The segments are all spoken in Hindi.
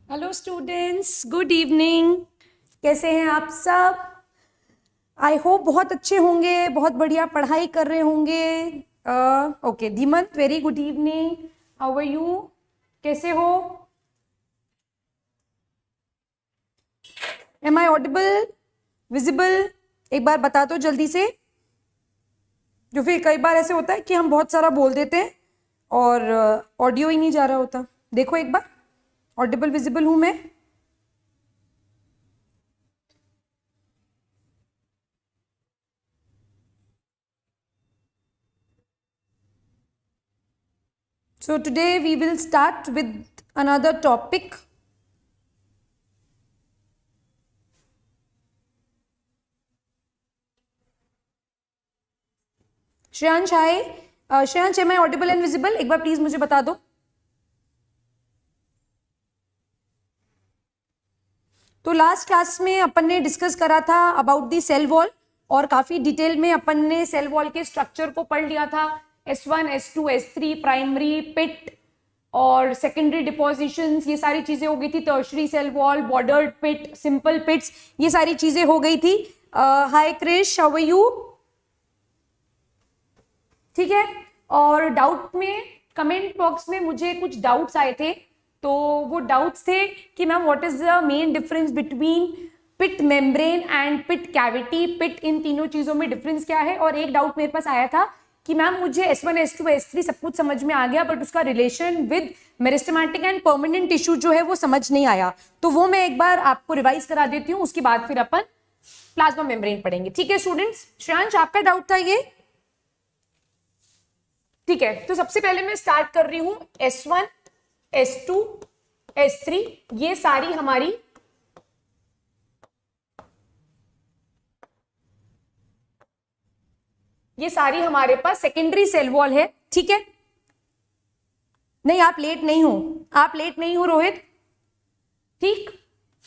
Hello students, good evening. कैसे हैं आप सब? आई होप बहुत अच्छे होंगे, बहुत बढ़िया पढ़ाई कर रहे होंगे। Okay Dhimant, very good evening. How are you? कैसे हो? Am I audible, visible? एक बार बता दो जल्दी से। जो फिर कई बार ऐसे होता है कि हम बहुत सारा बोल देते हैं और ऑडियो ही नहीं जा रहा होता। देखो एक बार, ऑडिबल विजिबल हूं मैं? So today we will start with another topic. Shreyansh hi. Shreyansh, am I audible and visible? एक बार प्लीज मुझे बता दो। तो लास्ट क्लास में अपन ने डिस्कस करा था अबाउट दी सेल वॉल और काफी डिटेल में अपन ने सेल वॉल के स्ट्रक्चर को पढ़ लिया था। S1, S2, S3, प्राइमरी, पिट और सेकेंडरी डिपोजिशंस, ये सारी चीजें हो गई थी। टर्शरी सेल वॉल, बॉर्डर्ड पिट, सिंपल पिट्स, ये सारी चीजें हो गई थी। हाय क्रिश, हाउ आर यू? ठीक है। और डाउट में कमेंट बॉक्स में मुझे कुछ डाउट्स आए थे, तो वो डाउट्स थे कि ma'am what is the main difference between pit membrane and pit cavity. Pit, इन तीनों चीजों में डिफरेंस क्या है? और एक डाउट मेरे पास आया था कि मैम मुझे S1, S2, S3 सब कुछ समझ में आ गया, बट उसका relation with meristematic and permanent tissue जो है वो समझ नहीं आया। तो वो मैं एक बार आपको रिवाइज करा देती हूँ, उसके बाद फिर अपन प्लाज्मा मेम्ब्रेन पढ़ेंगे। ठीक है स्टूडेंट्स? श्रेयांश, आपका डाउट था ये? ठीक है, तो सबसे पहले मैं स्टार्ट कर रही हूं S1, S2, S3, ये सारी हमारी हमारे पास सेकेंडरी सेल वॉल है। ठीक है? नहीं, आप लेट नहीं हो, आप लेट नहीं हो रोहित। ठीक,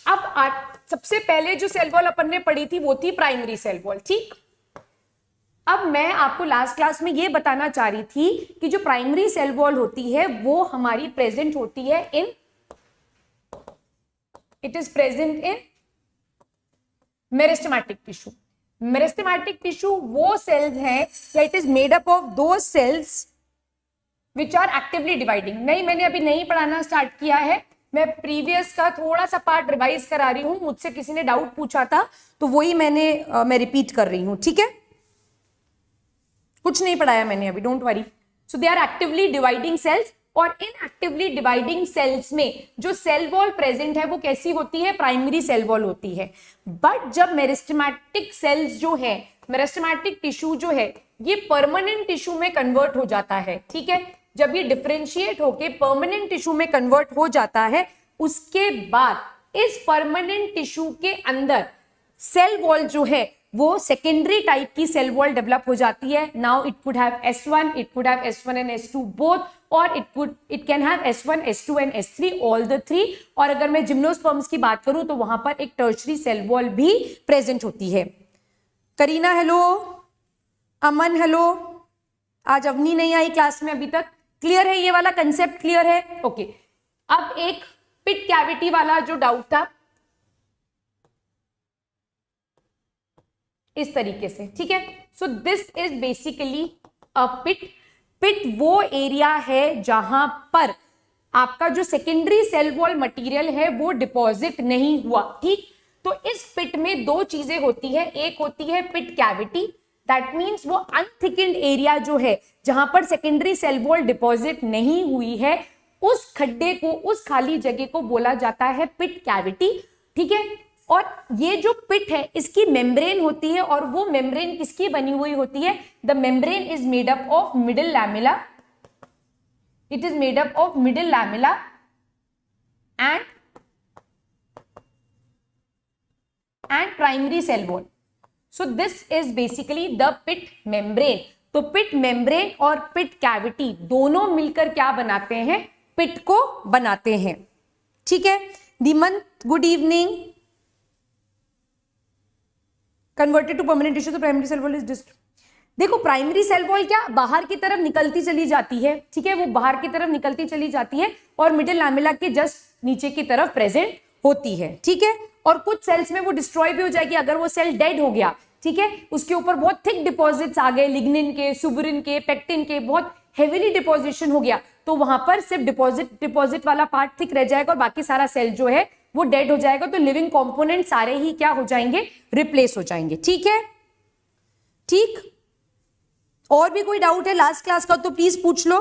अब सबसे पहले जो सेल वॉल अपन ने पढ़ी थी वो थी प्राइमरी सेल वॉल। ठीक, अब मैं आपको लास्ट क्लास में ये बताना चाह रही थी कि जो प्राइमरी सेल वॉल होती है वो हमारी प्रेजेंट होती है it is present in meristematic tissue. Meristematic tissue वो सेल्स हैं या it is made up of दो cells which are actively dividing. नहीं, मैंने अभी नहीं पढ़ाना स्टार्ट किया है, मैं प्रीवियस का थोड़ा सा पार्ट रिवाइज करा रही हूं। मुझसे किसी ने डाउट पूछा था तो वही मैं रिपीट कर रही हूं। ठीक है, कुछ नहीं पढ़ाया मैंने अभी, don't worry. So they are actively dividing cells, और इन एक्टिवली डिवाइडिंग सेल्स में जो सेल वॉल प्रेजेंट है वो कैसी होती है? प्राइमरी सेल वॉल होती है। बट जब मेरिस्टेमेटिक सेल्स जो है, मेरिस्टेमेटिक टिश्यू जो है, ये परमानेंट टिश्यू में कन्वर्ट हो जाता है। ठीक है, जब ये डिफरेंशिएट होके परमानेंट टिश्यू में कन्वर्ट हो जाता है, उसके बाद इस परमानेंट टिश्यू के अंदर सेल वॉल जो है वो सेकेंडरी टाइप की सेल वॉल डेवलप हो जाती है। Now it could have S1, it could have S1 and S2 both, और it can have S1, S2 and S3, all the three. और अगर मैं जिम्नोस्पर्म्स की बात करूं तो वहां पर एक टर्शरी सेल वॉल भी प्रेजेंट होती है। करीना हेलो, अमन हेलो। आज अवनी नहीं आई क्लास में अभी तक। क्लियर है ये वाला कंसेप्ट? क्लियर है? ओके। अब एक पिट कैविटी वाला जो डाउट था इस तरीके से। ठीक है, so this is basically a pit. Pit वो एरिया है जहां पर आपका जो सेकेंडरी सेल वॉल मटेरियल है वो डिपॉजिट नहीं हुआ। ठीक, तो इस पिट में दो चीजें होती है। एक होती है पिट कैविटी, दैट मीन्स वो अनथिकेंड एरिया जो है जहां पर सेकेंडरी सेल वॉल डिपॉजिट नहीं हुई है, उस खड्डे को, उस खाली जगह को बोला जाता है पिट कैविटी। ठीक है, और ये जो पिट है इसकी मेम्ब्रेन होती है, और वो मेम्ब्रेन किसकी बनी हुई होती है? The membrane is made up of middle lamella, it is made up of middle lamella and primary cell wall. So this is basically the pit membrane. तो पिट मेम्ब्रेन और पिट कैविटी दोनों मिलकर क्या बनाते हैं? पिट को बनाते हैं। ठीक है, Dhimant good evening. Converted to permanent tissue, तो प्राइमरी सेल वॉल इज देखो प्राइमरी सेल वॉल क्या बाहर की तरफ निकलती चली जाती है, ठीक है, वो बाहर की तरफ निकलती चली जाती है और मिडिल लैमेला के जस्ट नीचे की तरफ प्रेजेंट होती है, ठीक है। और कुछ सेल्स में वो डिस्ट्रॉय भी हो जाएगी अगर वो सेल डेड हो गया, ठीक है, उसके ऊपर बहुत थिक डिपॉजिट्स आ गए, लिग्निन के, सुबरिन के, पेक्टिन के, बहुत हेवीली डिपोजिशन हो गया, तो वहां पर सिर्फ डिपॉजिट वाला पार्ट थिक रह जाएगा और बाकी सारा सेल जो है वो डेड हो जाएगा। तो लिविंग कंपोनेंट सारे ही क्या हो जाएंगे, रिप्लेस हो जाएंगे, ठीक है। ठीक, और भी कोई डाउट है लास्ट क्लास का तो प्लीज पूछ लो।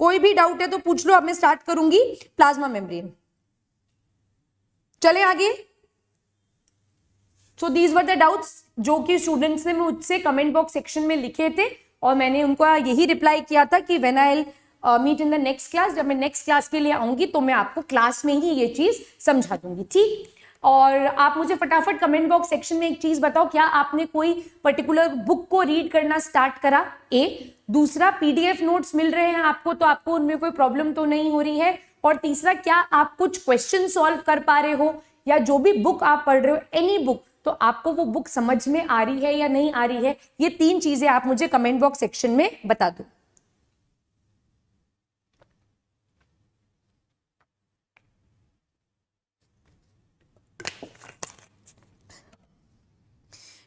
कोई भी डाउट है तो पूछ लो। अब मैं स्टार्ट करूंगी प्लाज्मा मेम्ब्रेन। चले आगे। So these were the doubts जो कि स्टूडेंट्स ने मुझसे कमेंट बॉक्स सेक्शन में लिखे थे और मैंने उनको यही रिप्लाई किया था कि when I meet in the next class, जब मैं नेक्स्ट क्लास के लिए आऊंगी तो मैं आपको क्लास में ही ये चीज समझा दूंगी, ठीक। और आप मुझे फटाफट कमेंट बॉक्स सेक्शन में एक चीज बताओ, क्या आपने कोई पर्टिकुलर बुक को रीड करना स्टार्ट करा? दूसरा, पीडीएफ नोट्स मिल रहे हैं आपको तो आपको उनमें कोई प्रॉब्लम तो नहीं हो रही है? और तीसरा, क्या आप कुछ क्वेश्चन सॉल्व कर पा रहे हो, या जो भी बुक आप पढ़ रहे हो, एनी बुक, तो आपको वो बुक समझ में आ रही है या नहीं आ रही है? ये 3 चीजें आप मुझे कमेंट बॉक्स सेक्शन में बता दो।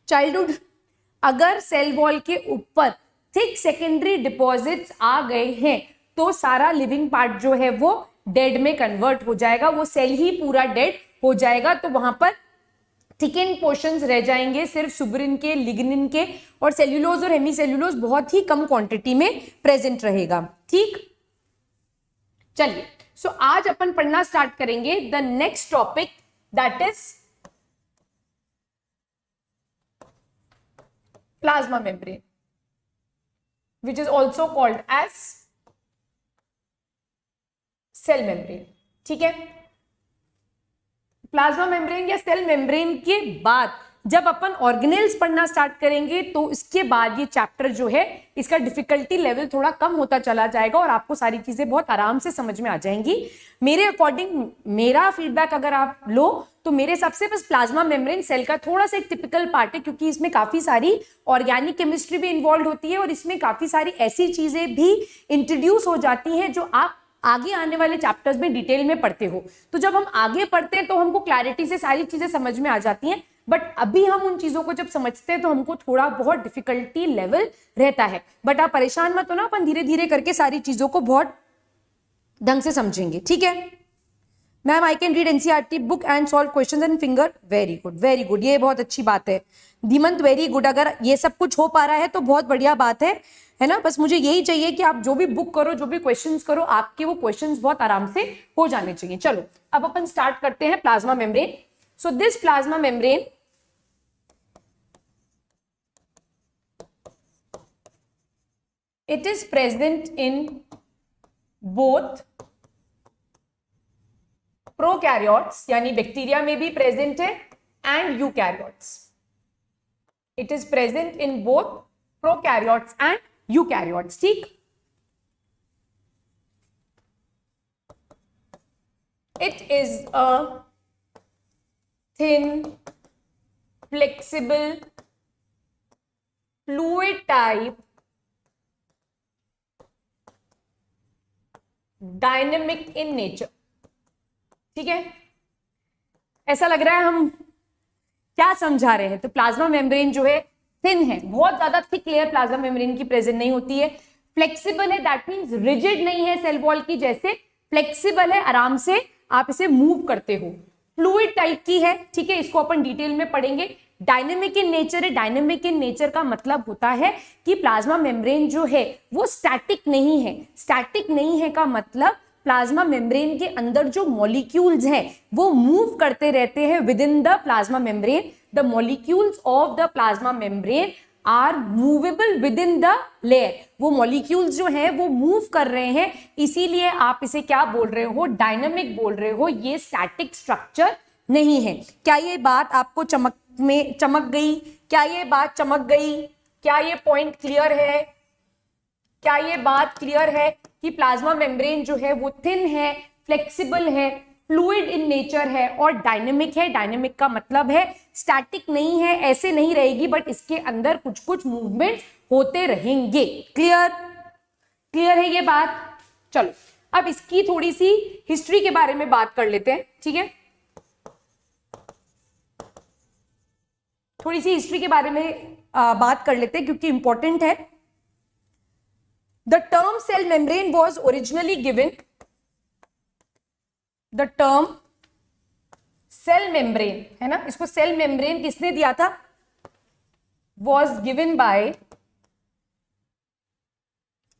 चाइल्डहुड, अगर सेल वॉल के ऊपर थिक सेकेंडरी डिपॉजिट्स आ गए हैं तो सारा लिविंग पार्ट जो है वो डेड में कन्वर्ट हो जाएगा, वो सेल ही पूरा डेड हो जाएगा। तो वहां पर थिकेंड पोर्शंस रह जाएंगे सिर्फ सुबरिन के, लिग्निन के, और सेल्यूलोज और हेमीसेल्यूलोज बहुत ही कम क्वांटिटी में प्रेजेंट रहेगा, ठीक। चलिए, सो आज अपन पढ़ना स्टार्ट करेंगे the next topic, that is plasma membrane, which is also called as cell membrane, ठीक है। प्लाज्मा मेम्ब्रेन या सेल मेम्ब्रेन के बाद जब अपन ऑर्गेनेल्स पढ़ना स्टार्ट करेंगे तो इसके बाद ये चैप्टर जो है इसका डिफिकल्टी लेवल थोड़ा कम होता चला जाएगा और आपको सारी चीजें बहुत आराम से समझ में आ जाएंगी। मेरे अकॉर्डिंग, मेरा फीडबैक अगर आप लो तो मेरे हिसाब से बस प्लाज्मा मेम्ब्रेन सेल का थोड़ा सा एक टिपिकल पार्ट है, क्योंकि इसमें काफी सारी ऑर्गेनिक केमिस्ट्री भी इन्वॉल्व होती है और इसमें काफी सारी ऐसी चीजें भी इंट्रोड्यूस हो जाती हैं जो आप आगे आने वाले चैप्टर्स में डिटेल में पढ़ते हो। तो जब हम आगे पढ़ते हैं तो हमको क्लैरिटी से सारी चीजें समझ में आ जाती हैं, बट अभी हम उन चीजों को जब समझते हैं तो हमको थोड़ा बहुत डिफिकल्टी लेवल रहता है। बट आप परेशान मत हो ना, अपन धीरे धीरे करके सारी चीजों को बहुत ढंग से समझेंगे, ठीक है। Ma'am, I can read NCERT book and solve questions in finger. Very good, very good, ये बहुत अच्छी बात है धीमंत, वेरी गुड। अगर ये सब कुछ हो पा रहा है तो बहुत बढ़िया बात है ना। बस मुझे यही चाहिए कि आप जो भी बुक करो, जो भी क्वेश्चंस करो, आपके वो क्वेश्चंस बहुत आराम से हो जाने चाहिए। चलो अब अपन स्टार्ट करते हैं plasma membrane. So this plasma membrane it is present in both prokaryotes, यानी बैक्टीरिया में भी प्रेजेंट है, and eukaryotes. It is present in both prokaryotes and eukaryotes, ठीक। It is a thin, flexible, fluid type, dynamic in nature, ठीक है। ऐसा लग रहा है हम क्या समझा रहे हैं? तो प्लाज्मा मेम्ब्रेन जो है थिन है, बहुत ज्यादा थिक लेयर प्लाज्मा मेम्ब्रेन की प्रेजेंट नहीं होती है। फ्लेक्सिबल है, दैट मींस रिजिड नहीं है सेल वॉल की जैसे, फ्लेक्सिबल है, आराम से आप इसे मूव करते हो। फ्लूइड टाइप की है, ठीक है, इसको अपन डिटेल में पढ़ेंगे। डायनेमिक इन नेचर है, डायनेमिक इन नेचर का मतलब होता है कि प्लाज्मा मेम्ब्रेन जो है वो स्टैटिक नहीं है। स्टैटिक नहीं है का मतलब प्लाज्मा मेम्ब्रेन के अंदर जो मॉलिक्यूल्स हैं वो मूव करते रहते हैं within the plasma membrane. The molecules of the plasma membrane are movable within the layer. वो मॉलिक्यूल्स जो हैं वो मूव कर रहे हैं, इसीलिए आप इसे क्या बोल रहे हो? डायनामिक बोल रहे हो। ये स्टैटिक स्ट्रक्चर नहीं है। क्या ये बात आपको चमक गई? क्या ये बात चमक गई? क्या ये पॉइंट क्लियर है? क्या ये बात क्लियर है कि प्लाज्मा मेम्ब्रेन जो है वो थिन है, फ्लेक्सिबल है, फ्लूइड इन नेचर है और डायनेमिक है। डायनेमिक का मतलब है स्टैटिक नहीं है, ऐसे नहीं रहेगी, बट इसके अंदर कुछ कुछ मूवमेंट होते रहेंगे। क्लियर? क्लियर है ये बात? चलो अब इसकी थोड़ी सी हिस्ट्री के बारे में बात कर लेते हैं, ठीक है? थोड़ी सी हिस्ट्री के बारे में बात कर लेते हैं क्योंकि इंपॉर्टेंट है। The term cell membrane was originally given, the term cell membrane है ना, इसको सेल मेम्ब्रेन किसने दिया था? वॉज गिवन बाय,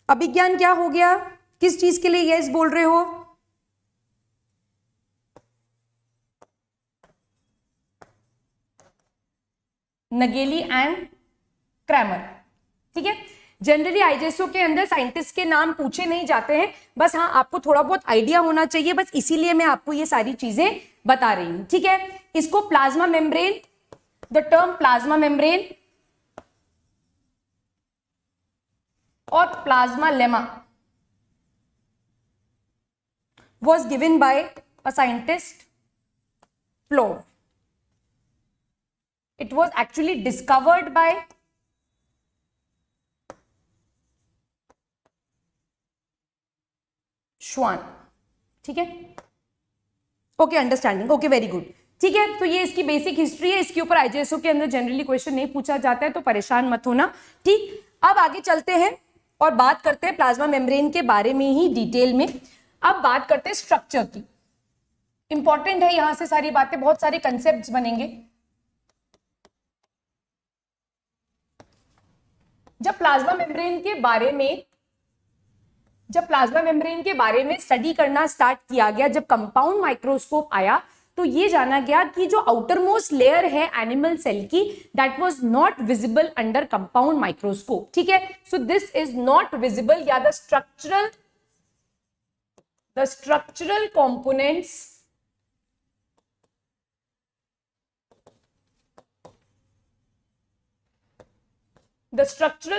अभिज्ञान क्या हो गया? किस चीज के लिए यस बोल रहे हो? नगेली एंड क्रैमर, ठीक है? जनरली आईजेसओ के अंदर साइंटिस्ट के नाम पूछे नहीं जाते हैं, बस हाँ आपको थोड़ा बहुत आइडिया होना चाहिए, बस इसीलिए मैं आपको ये सारी चीजें बता रही हूं, ठीक है? इसको plasma membrane, the term plasma membrane और plasmalemma was given by a scientist Plov. It was actually discovered by Schwann. ठीक है? Okay, understanding, okay, very good, ठीक है? तो ये इसकी बेसिक हिस्ट्री है, इसके ऊपर आईजेएसओ के अंदर जनरली क्वेश्चन नहीं पूछा जाता है, तो परेशान मत होना, ठीक? अब आगे चलते हैं और बात करते हैं प्लाज्मा मेम्ब्रेन के बारे में ही डिटेल में। अब बात करते हैं स्ट्रक्चर की, इंपॉर्टेंट है यहां से सारी बातें, बहुत सारे कंसेप्ट्स बनेंगे। जब प्लाज्मा मेम्ब्रेन के बारे में स्टडी करना स्टार्ट किया गया, जब कंपाउंड माइक्रोस्कोप आया, तो ये जाना गया कि जो आउटर मोस्ट लेयर है एनिमल सेल की, that was not visible under compound microscope, ठीक है? So this is not visible, या the structural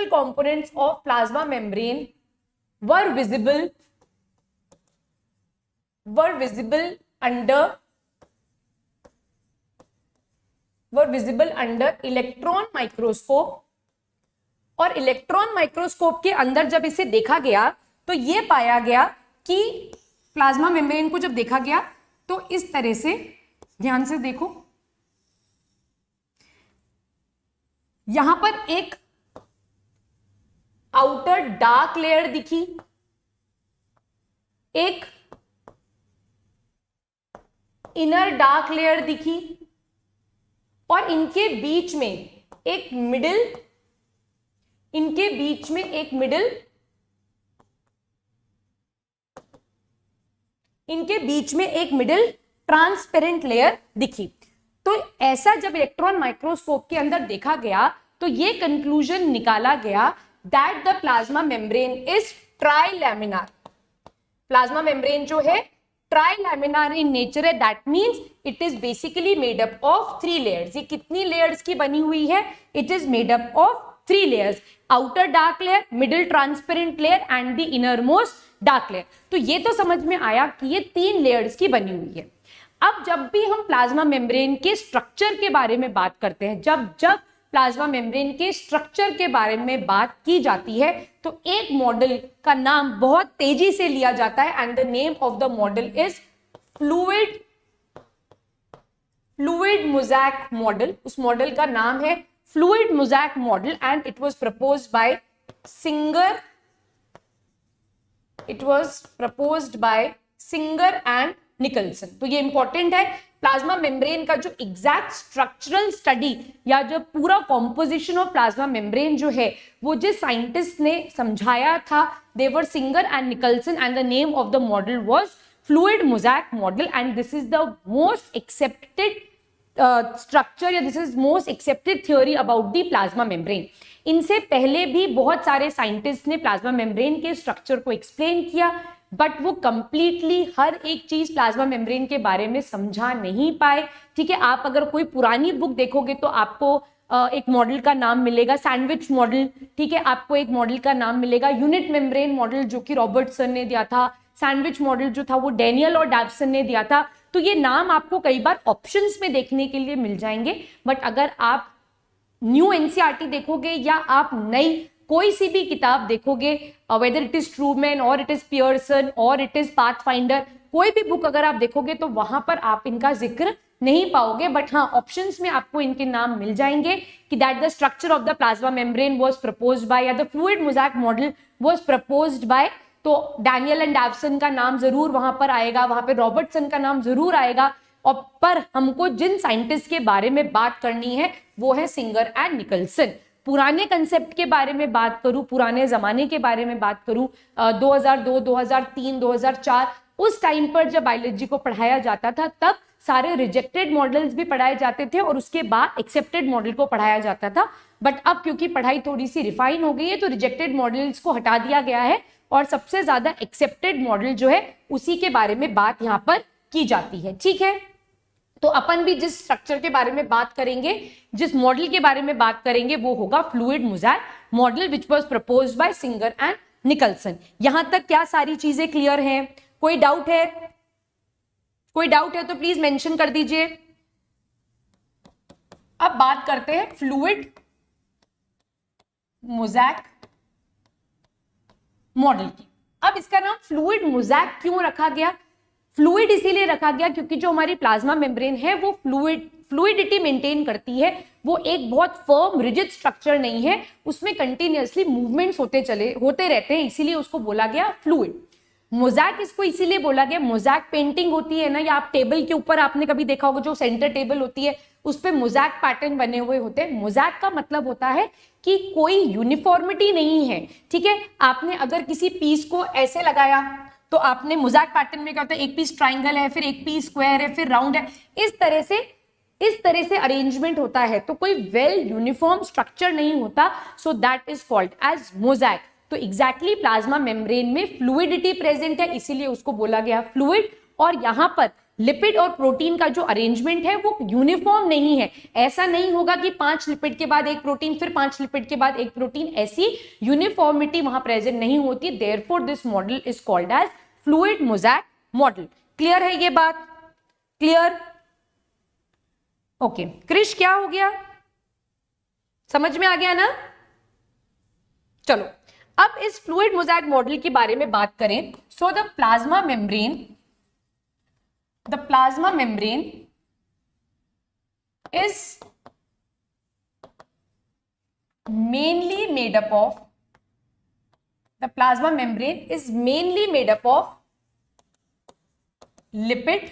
components of plasma membrane were visible under electron microscope, और इलेक्ट्रॉन माइक्रोस्कोप के अंदर जब इसे देखा गया तो ये पाया गया कि प्लाज्मा मेम्ब्रेन को जब देखा गया तो इस तरह से, ध्यान से देखो, यहां पर एक आउटर डार्क लेयर दिखी, एक इनर डार्क लेयर दिखी, और इनके बीच में एक मिडिल ट्रांसपेरेंट लेयर दिखी। तो ऐसा जब इलेक्ट्रॉन माइक्रोस्कोप के अंदर देखा गया तो ये कंक्लूजन निकाला गया that the plasma membrane is trilaminar. Plasma membrane जो है ट्राइलैमिनार इन नेचर है, that means it is basically made up of 3 layers. ये कितनी लेयर्स की बनी हुई है? It is made up of 3 layers, outer dark layer, middle transparent layer and the innermost dark layer. तो ये तो समझ में आया कि ये 3 लेयर्स की बनी हुई है। अब जब भी हम प्लाज्मा मेम्ब्रेन के स्ट्रक्चर के बारे में बात करते हैं, जब प्लाज्मा मेम्ब्रेन के स्ट्रक्चर के बारे में बात की जाती है, तो एक मॉडल का नाम बहुत तेजी से लिया जाता है, and the name of the model is fluid mosaic model. उस मॉडल का नाम है fluid mosaic model, and it was proposed bye singer and Nicholson. तो ये इंपॉर्टेंट है, प्लाज्मा मेम्ब्रेन का जो एग्जैक्ट स्ट्रक्चरल स्टडी या जो पूरा कॉम्पोजिशन ऑफ प्लाज्मा मेम्ब्रेन जो है, वो जिस साइंटिस्ट ने समझाया था, they were Singer and Nicolson, and the name of the model was fluid mosaic model, and this is the most accepted structure, या this is most accepted theory about the plasma membrane. इनसे पहले भी बहुत सारे साइंटिस्ट ने प्लाज्मा मेम्ब्रेन के स्ट्रक्चर को एक्सप्लेन किया, बट वो कंप्लीटली हर एक चीज प्लाज्मा मेम्ब्रेन के बारे में समझा नहीं पाए, ठीक है? आप अगर कोई पुरानी बुक देखोगे तो आपको एक मॉडल का नाम मिलेगा सैंडविच मॉडल, ठीक है? आपको एक मॉडल का नाम मिलेगा यूनिट मेम्ब्रेन मॉडल, जो कि रॉबर्टसन ने दिया था, सैंडविच मॉडल जो था वो डैनियल और डैवसन ने दिया था। तो ये नाम आपको कई बार ऑप्शंस में देखने के लिए मिल जाएंगे, बट अगर आप न्यू एनसीईआरटी देखोगे या आप नई कोई सी भी किताब देखोगे, वेदर इट इज ट्रूमैन और इट इज पियर्सन और इट इज पाथफाइंडर, कोई भी बुक अगर आप देखोगे तो वहां पर आप इनका जिक्र नहीं पाओगे, बट हाँ ऑप्शंस में आपको इनके नाम मिल जाएंगे कि that the structure of the plasma membrane was proposed by या the fluid mosaic model was proposed by. तो डैनियल एंड डैवसन का नाम जरूर वहां पर आएगा, वहां पर रॉबर्टसन का नाम जरूर आएगा। और पर हमको जिन साइंटिस्ट के बारे में बात करनी है वो है सिंगर एंड निकलसन। पुराने कंसेप्ट के बारे में बात करूं, पुराने जमाने के बारे में बात करूं, 2002, 2003, 2004 उस टाइम पर जब बायोलॉजी को पढ़ाया जाता था तब सारे रिजेक्टेड मॉडल्स भी पढ़ाए जाते थे और उसके बाद एक्सेप्टेड मॉडल को पढ़ाया जाता था। बट अब क्योंकि पढ़ाई थोड़ी सी रिफाइन हो गई है तो रिजेक्टेड मॉडल्स को हटा दिया गया है और सबसे ज्यादा एक्सेप्टेड मॉडल जो है उसी के बारे में बात यहाँ पर की जाती है। ठीक है, तो अपन भी जिस स्ट्रक्चर के बारे में बात करेंगे, जिस मॉडल के बारे में बात करेंगे वो होगा fluid mosaic model which was proposed bye singer and Nicolson. यहां तक क्या सारी चीजें क्लियर हैं? कोई डाउट है? कोई डाउट है तो प्लीज मेंशन कर दीजिए। अब बात करते हैं फ्लूइड मोज़ैक मॉडल की। अब इसका नाम फ्लूइड मोज़ैक क्यों रखा गया? फ्लूइड इसीलिए रखा गया क्योंकि जो हमारी प्लाज्मा मेम्ब्रेन है वो फ्लूइडिटी मेंटेन करती है, वो एक बहुत फर्म रिजिड स्ट्रक्चर नहीं है, उसमें कंटिन्यूअसली मूवमेंट्स होते रहते हैं, इसीलिए उसको बोला गया फ्लूइड। मोज़ैक इसको इसीलिए बोला गया, मोज़ैक पेंटिंग होती है ना, या आप टेबल के ऊपर आपने कभी देखा होगा जो सेंटर टेबल होती है उस पे मोज़ैक पैटर्न बने हुए होते हैं। मोज़ैक का मतलब होता है कि कोई यूनिफॉर्मिटी नहीं है। ठीक है, आपने अगर किसी पीस को ऐसे लगाया तो आपने मोज़ैक पैटर्न में क्या होता है, एक पीस ट्राइंगल है, फिर एक पीस स्क्वायर है, फिर राउंड है, इस तरह से अरेंजमेंट होता है, तो कोई वेल यूनिफॉर्म स्ट्रक्चर नहीं होता, so that is called as mosaic. तो एग्जैक्टली प्लाज्मा मेम्ब्रेन में फ्लूइडिटी प्रेजेंट है, इसीलिए उसको बोला गया फ्लूइड। और यहाँ पर लिपिड और प्रोटीन का जो अरेंजमेंट है वो यूनिफॉर्म नहीं है। ऐसा नहीं होगा कि 5 लिपिड के बाद एक प्रोटीन, फिर 5 लिपिड के बाद एक प्रोटीन, ऐसी यूनिफॉर्मिटी वहां प्रेजेंट नहीं होती। Therefore this model is called as fluid mosaic model. Clear है ये बात? क्लियर? ओके, क्रिश क्या हो गया? समझ में आ गया ना? चलो अब इस फ्लूइड मोज़ैक मॉडल के बारे में बात करें। So the plasma membrane is mainly made up of lipid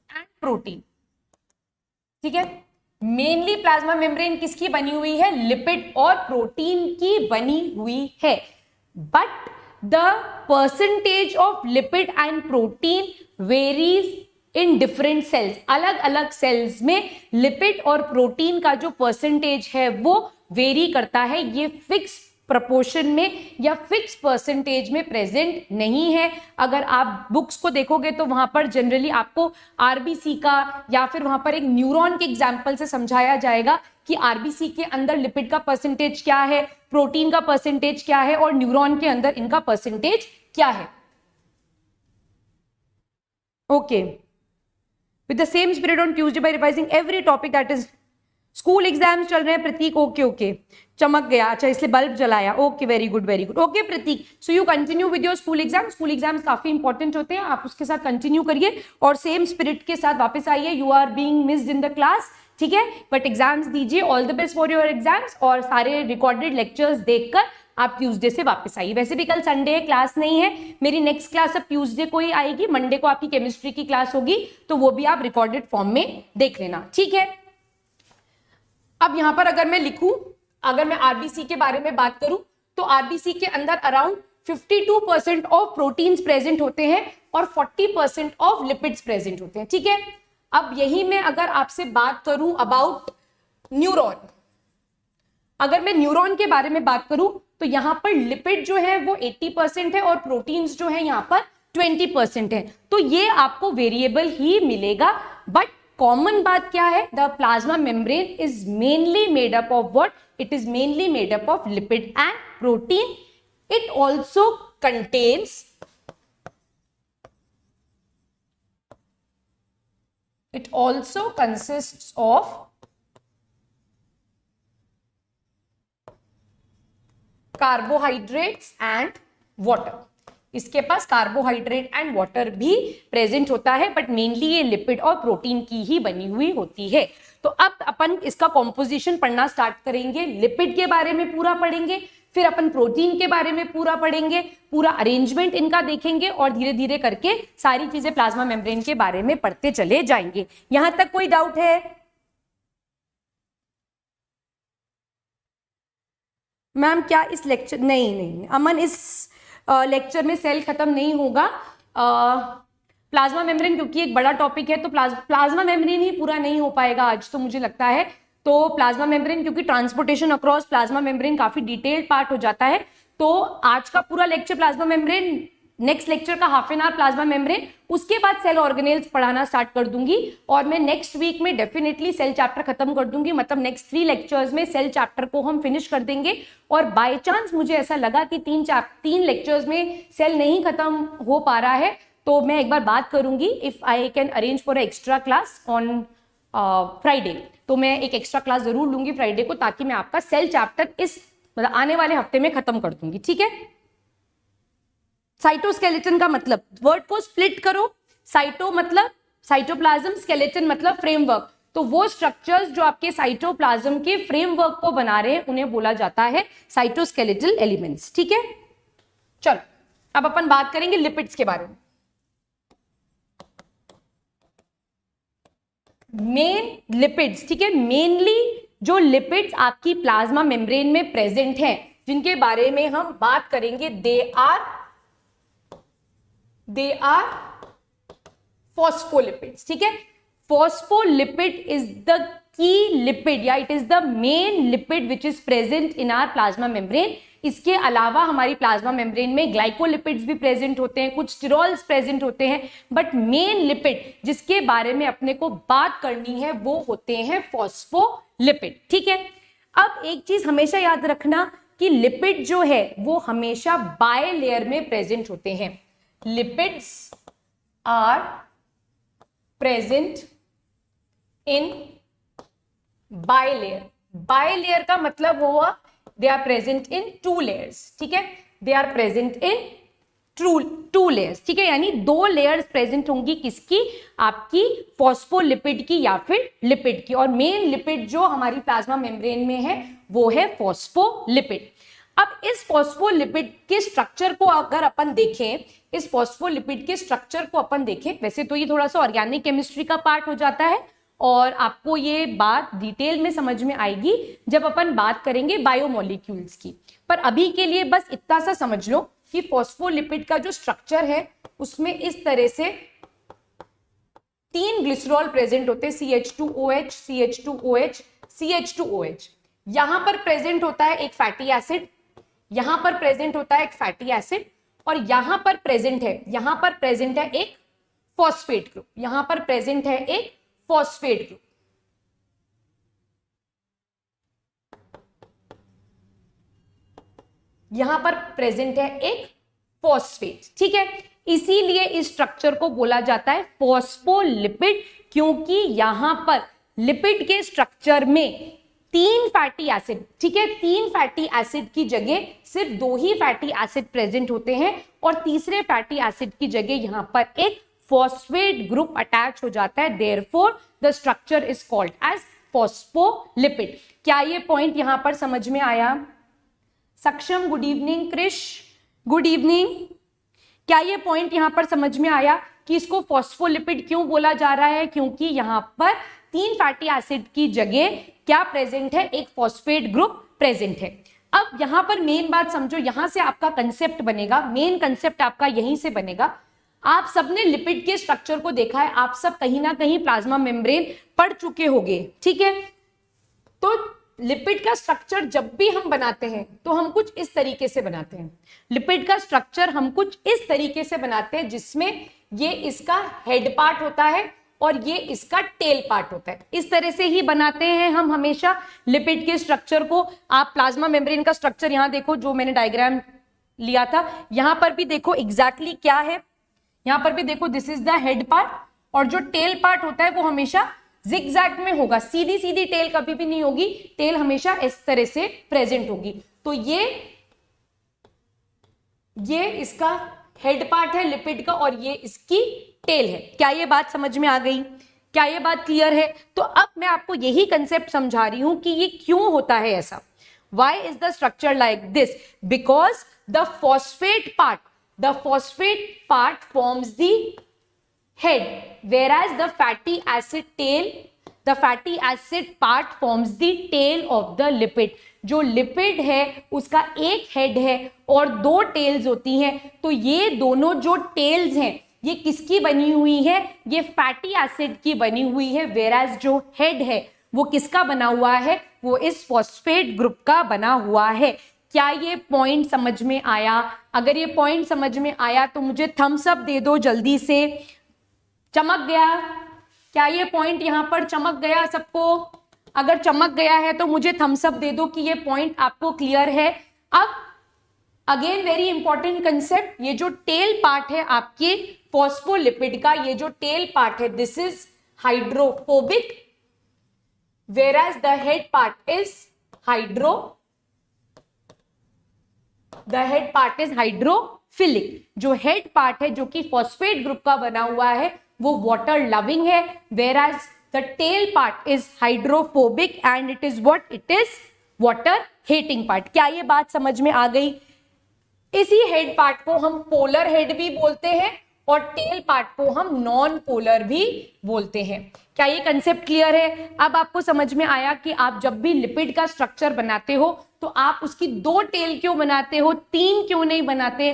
and protein। ठीक है, मेनली प्लाज्मा मेम्ब्रेन किसकी बनी हुई है? लिपिड और प्रोटीन की बनी हुई है। But the percentage of lipid and protein varies in different cells. अलग अलग सेल्स में लिपिड और प्रोटीन का जो परसेंटेज है वो वेरी करता है, ये फिक्स प्रपोर्शन में या फिक्स परसेंटेज में प्रेजेंट नहीं है। अगर आप बुक्स को देखोगे तो वहां पर जनरली आपको आरबीसी का या फिर वहां पर एक न्यूरॉन के एग्जांपल से समझाया जाएगा कि आरबीसी के अंदर लिपिड का परसेंटेज क्या है, प्रोटीन का परसेंटेज क्या है और न्यूरॉन के अंदर इनका परसेंटेज क्या है। Okay, with the same spirit on Tuesday by revising every topic that is. School exams चल रहे हैं प्रतीक? ओके ओके, चमक गया, अच्छा इसलिए बल्ब जलाया। Okay, very good very good. Okay Pratik, so you continue with your school exam. School exams काफी इंपॉर्टेंट होते हैं, आप उसके साथ कंटिन्यू करिए और सेम स्पिरिट के साथ वापस आइए। You are being missed in the class, ठीक है, बट एग्जाम्स दीजिए। All the best for your exams और सारे रिकॉर्डेड लेक्चर्स देखकर आप ट्यूसडे से वापस आइए। वैसे भी कल संडे है, क्लास नहीं है मेरी। नेक्स्ट क्लास अब ट्यूसडे को ही आएगी, मंडे को आपकी केमिस्ट्री की क्लास होगी, तो वो भी आप रिकॉर्डेड फॉर्म में देख लेना, ठीक है। अब यहां पर अगर मैं लिखूं, अगर मैं आरबीसी के बारे में बात करूं तो आरबीसी के अंदर अराउंड 52% ऑफ प्रोटीन्स प्रेजेंट होते हैं और 40% ऑफ लिपिड्स प्रेजेंट होते हैं, ठीक है। अब यही मैं अगर आपसे बात करूं अबाउट न्यूरॉन, अगर मैं न्यूरॉन के बारे में बात करूं तो यहां पर लिपिड जो है वो 80% है और प्रोटीन्स जो है यहां पर 20% है, तो ये आपको वेरिएबल ही मिलेगा। बट कॉमन बात क्या है? The plasma membrane is mainly made up of what? It is mainly made up of lipid and protein. It also contains It also consists of carbohydrates and water. इसके पास कार्बोहाइड्रेट एंड वाटर भी प्रेजेंट होता है, बट मेनली ये लिपिड और प्रोटीन की ही बनी हुई होती है। तो अब अपन इसका कॉम्पोजिशन पढ़ना स्टार्ट करेंगे। लिपिड के बारे में पूरा पढ़ेंगे, फिर अपन प्रोटीन के बारे में पूरा पढ़ेंगे, पूरा अरेंजमेंट इनका देखेंगे और धीरे धीरे करके सारी चीजें प्लाज्मा मेम्ब्रेन के बारे में पढ़ते चले जाएंगे। यहां तक कोई डाउट है? मैम क्या इस लेक्चर, नहीं अमन, इस लेक्चर में सेल खत्म नहीं होगा। प्लाज्मा मेम्ब्रेन क्योंकि एक बड़ा टॉपिक है तो प्लाज्मा मेम्ब्रेन ही पूरा नहीं हो पाएगा आज तो मुझे लगता है। तो प्लाज्मा मेम्ब्रेन क्योंकि ट्रांसपोर्टेशन अक्रॉस प्लाज्मा मेम्ब्रेन काफी डिटेल्ड पार्ट हो जाता है, तो आज का पूरा lecture plasma membrane, next lecture का half an hour plasma membrane, उसके बाद सेल ऑर्गेनेल्स पढ़ाना स्टार्ट कर दूंगी और मैं नेक्स्ट वीक में डेफिनेटली सेल चैप्टर खत्म कर दूंगी। मतलब नेक्स्ट 3 लेक्चर्स में सेल चैप्टर को हम फिनिश कर देंगे। और बाय चांस मुझे ऐसा लगा कि 3 लेक्चर्स में सेल नहीं खत्म हो पा रहा है तो मैं एक बार बात करूंगी, if I can arrange for extra class on Friday, तो मैं एक एक्स्ट्रा क्लास जरूर लूंगी फ्राइडे को, ताकि मैं आपका सेल चैप्टर इस मतलब आने वाले हफ्ते में खत्म कर दूंगी। ठीक है। साइटोस्केलेटन का मतलब, वर्ड को स्प्लिट करो, साइटो मतलब साइटोप्लाज्म, स्केलेटन मतलब फ्रेमवर्क। तो वो स्ट्रक्चर्स जो आपके साइटोप्लाज्म के फ्रेमवर्क को बना रहे हैं उन्हें बोला जाता है साइटोस्केलेटल एलिमेंट्स। ठीक है। चलो अब अपन बात करेंगे लिपिड्स के बारे में। मेन लिपिड्स, ठीक है, मेनली जो लिपिड्स आपकी प्लाज्मा मेम्ब्रेन में प्रेजेंट हैं, जिनके बारे में हम बात करेंगे, दे आर फॉस्फोलिपिड्स। ठीक है। Phospholipid is the key lipid या it is the main lipid which is present in our plasma membrane. इसके अलावा हमारी प्लाज्मा मेम्ब्रेन में ग्लाइकोलिपिड्स भी प्रेजेंट होते हैं, कुछ स्टिरॉल्स प्रेजेंट होते हैं, बट मेन लिपिड जिसके बारे में अपने को बात करनी है वो होते हैं फॉस्फोलिपिड। ठीक है। अब एक चीज हमेशा याद रखना कि लिपिड जो है वो हमेशा बाय लेयर में प्रेजेंट होते हैं। Lipids are present in bilayer. Bilayer का मतलब हुआ they are present in 2 layers. ठीक है। They are present in two layers. ठीक है, यानी 2 लेयर्स प्रेजेंट होंगी किसकी, आपकी फॉस्फोलिपिड की या फिर लिपिड की। और मेन लिपिड जो हमारी प्लाज्मा मेम्ब्रेन में है वो है फॉस्फोलिपिड। अब इस फॉस्फोलिपिड के स्ट्रक्चर को अगर अपन देखें, इस फॉस्फोलिपिड के स्ट्रक्चर को अपन देखें, वैसे तो ये थोड़ा सा ऑर्गेनिक केमिस्ट्री का पार्ट हो जाता है और आपको ये बात डिटेल में समझ में आएगी जब अपन बात करेंगे बायोमोलिक्यूल्स की। पर अभी के लिए बस इतना सा समझ लो कि फॉस्फोलिपिड का जो स्ट्रक्चर है उसमें इस तरह से 3 ग्लिसरॉल प्रेजेंट होते हैं, CH2OH, CH2OH, CH2OH। यहां पर प्रेजेंट होता है एक फैटी एसिड, यहां पर प्रेजेंट होता है एक फैटी एसिड, और यहां पर प्रेजेंट है एक फॉस्फेट ग्रुप, यहां पर प्रेजेंट है एक फॉस्फेट ग्रुप। यहां पर प्रेजेंट है एक फॉस्फेट। ठीक है। इसीलिए इस स्ट्रक्चर को बोला जाता है फॉस्फोलिपिड, क्योंकि यहां पर लिपिड के स्ट्रक्चर में 3 फैटी एसिड, ठीक है, 3 फैटी एसिड की जगह सिर्फ 2 ही फैटी एसिड प्रेजेंट होते हैं और तीसरे फैटी एसिड की जगह यहां पर एक फॉस्फेट ग्रुप अटैच हो जाता है। Therefore the structure is called as phospholipid. क्या ये पॉइंट यहां पर समझ में आया? Saksham good evening, Krish good evening. क्या ये पॉइंट यहां पर समझ में आया कि इसको फॉस्फोलिपिड क्यों बोला जा रहा है? क्योंकि यहां पर 3 फैटी एसिड की जगह क्या प्रेजेंट है, एक फॉस्फेट ग्रुप प्रेजेंट है। अब यहां पर मेन बात समझो, यहां से आपका कंसेप्ट बनेगा, मेन कंसेप्ट आपका यहीं से बनेगा। आप सबने लिपिड के स्ट्रक्चर को देखा है, आप सब कहीं ना कहीं प्लाज्मा मेम्ब्रेन पढ़ चुके होंगे। ठीक है। तो लिपिड का स्ट्रक्चर जब भी हम बनाते हैं तो हम कुछ इस तरीके से बनाते हैं। लिपिड का स्ट्रक्चर हम कुछ इस तरीके से बनाते हैं जिसमें ये इसका हेड पार्ट होता है और ये इसका टेल पार्ट होता है। इस तरह से ही बनाते हैं हम हमेशा लिपिड के स्ट्रक्चर को। आप प्लाज्मा मेम्ब्रेन का स्ट्रक्चर यहां देखो, जो मैंने डायग्राम लिया था, यहां पर भी देखो एग्जैक्टली क्या है। यहां पर भी देखो, this is the head part और जो टेल पार्ट होता है वो हमेशा जिगजैग में होगा, सीधी सीधी टेल कभी भी नहीं होगी, टेल हमेशा इस तरह से प्रेजेंट होगी। तो ये इसका हेड पार्ट है लिपिड का और ये इसकी टेल है। क्या ये बात समझ में आ गई? क्या ये बात क्लियर है? तो अब मैं आपको यही कंसेप्ट समझा रही हूं कि ये क्यों होता है ऐसा। Why is the structure like this? Because the phosphate part forms the head, whereas the fatty acid part forms the tail of the lipid. जो लिपिड है उसका एक हेड है और दो टेल्स होती हैं, तो ये दोनों जो टेल्स हैं ये किसकी बनी हुई है? ये फैटी एसिड की बनी हुई है, whereas जो हेड है वो किसका बना हुआ है? वो इस फॉस्फेट ग्रुप का बना हुआ है। क्या ये पॉइंट समझ में आया? अगर ये पॉइंट समझ में आया तो मुझे थम्स अप दे दो जल्दी से। चमक गया? क्या ये पॉइंट यहां पर चमक गया सबको? अगर चमक गया है तो मुझे थम्स अप दे दो कि ये पॉइंट आपको क्लियर है। अब अगेन वेरी इंपॉर्टेंट कंसेप्ट, ये जो टेल पार्ट है आपके फॉस्फोलिपिड का, ये जो टेल पार्ट है this is hydrophobic, whereas the head part is hydrophilic. जो हेड पार्ट है जो कि फॉस्फेट ग्रुप का बना हुआ है वो वाटर लविंग है, whereas the tail part is hydrophobic and it is what? It is water hating part। क्या ये बात समझ में आ गई? इसी हेड पार्ट को हम पोलर हेड भी बोलते हैं और टेल पार्ट को हम नॉन पोलर भी बोलते हैं। क्या ये कंसेप्ट क्लियर है? अब आपको समझ में आया कि आप जब भी लिपिड का स्ट्रक्चर बनाते हो तो आप उसकी दो टेल क्यों बनाते हो, तीन क्यों नहीं बनाते,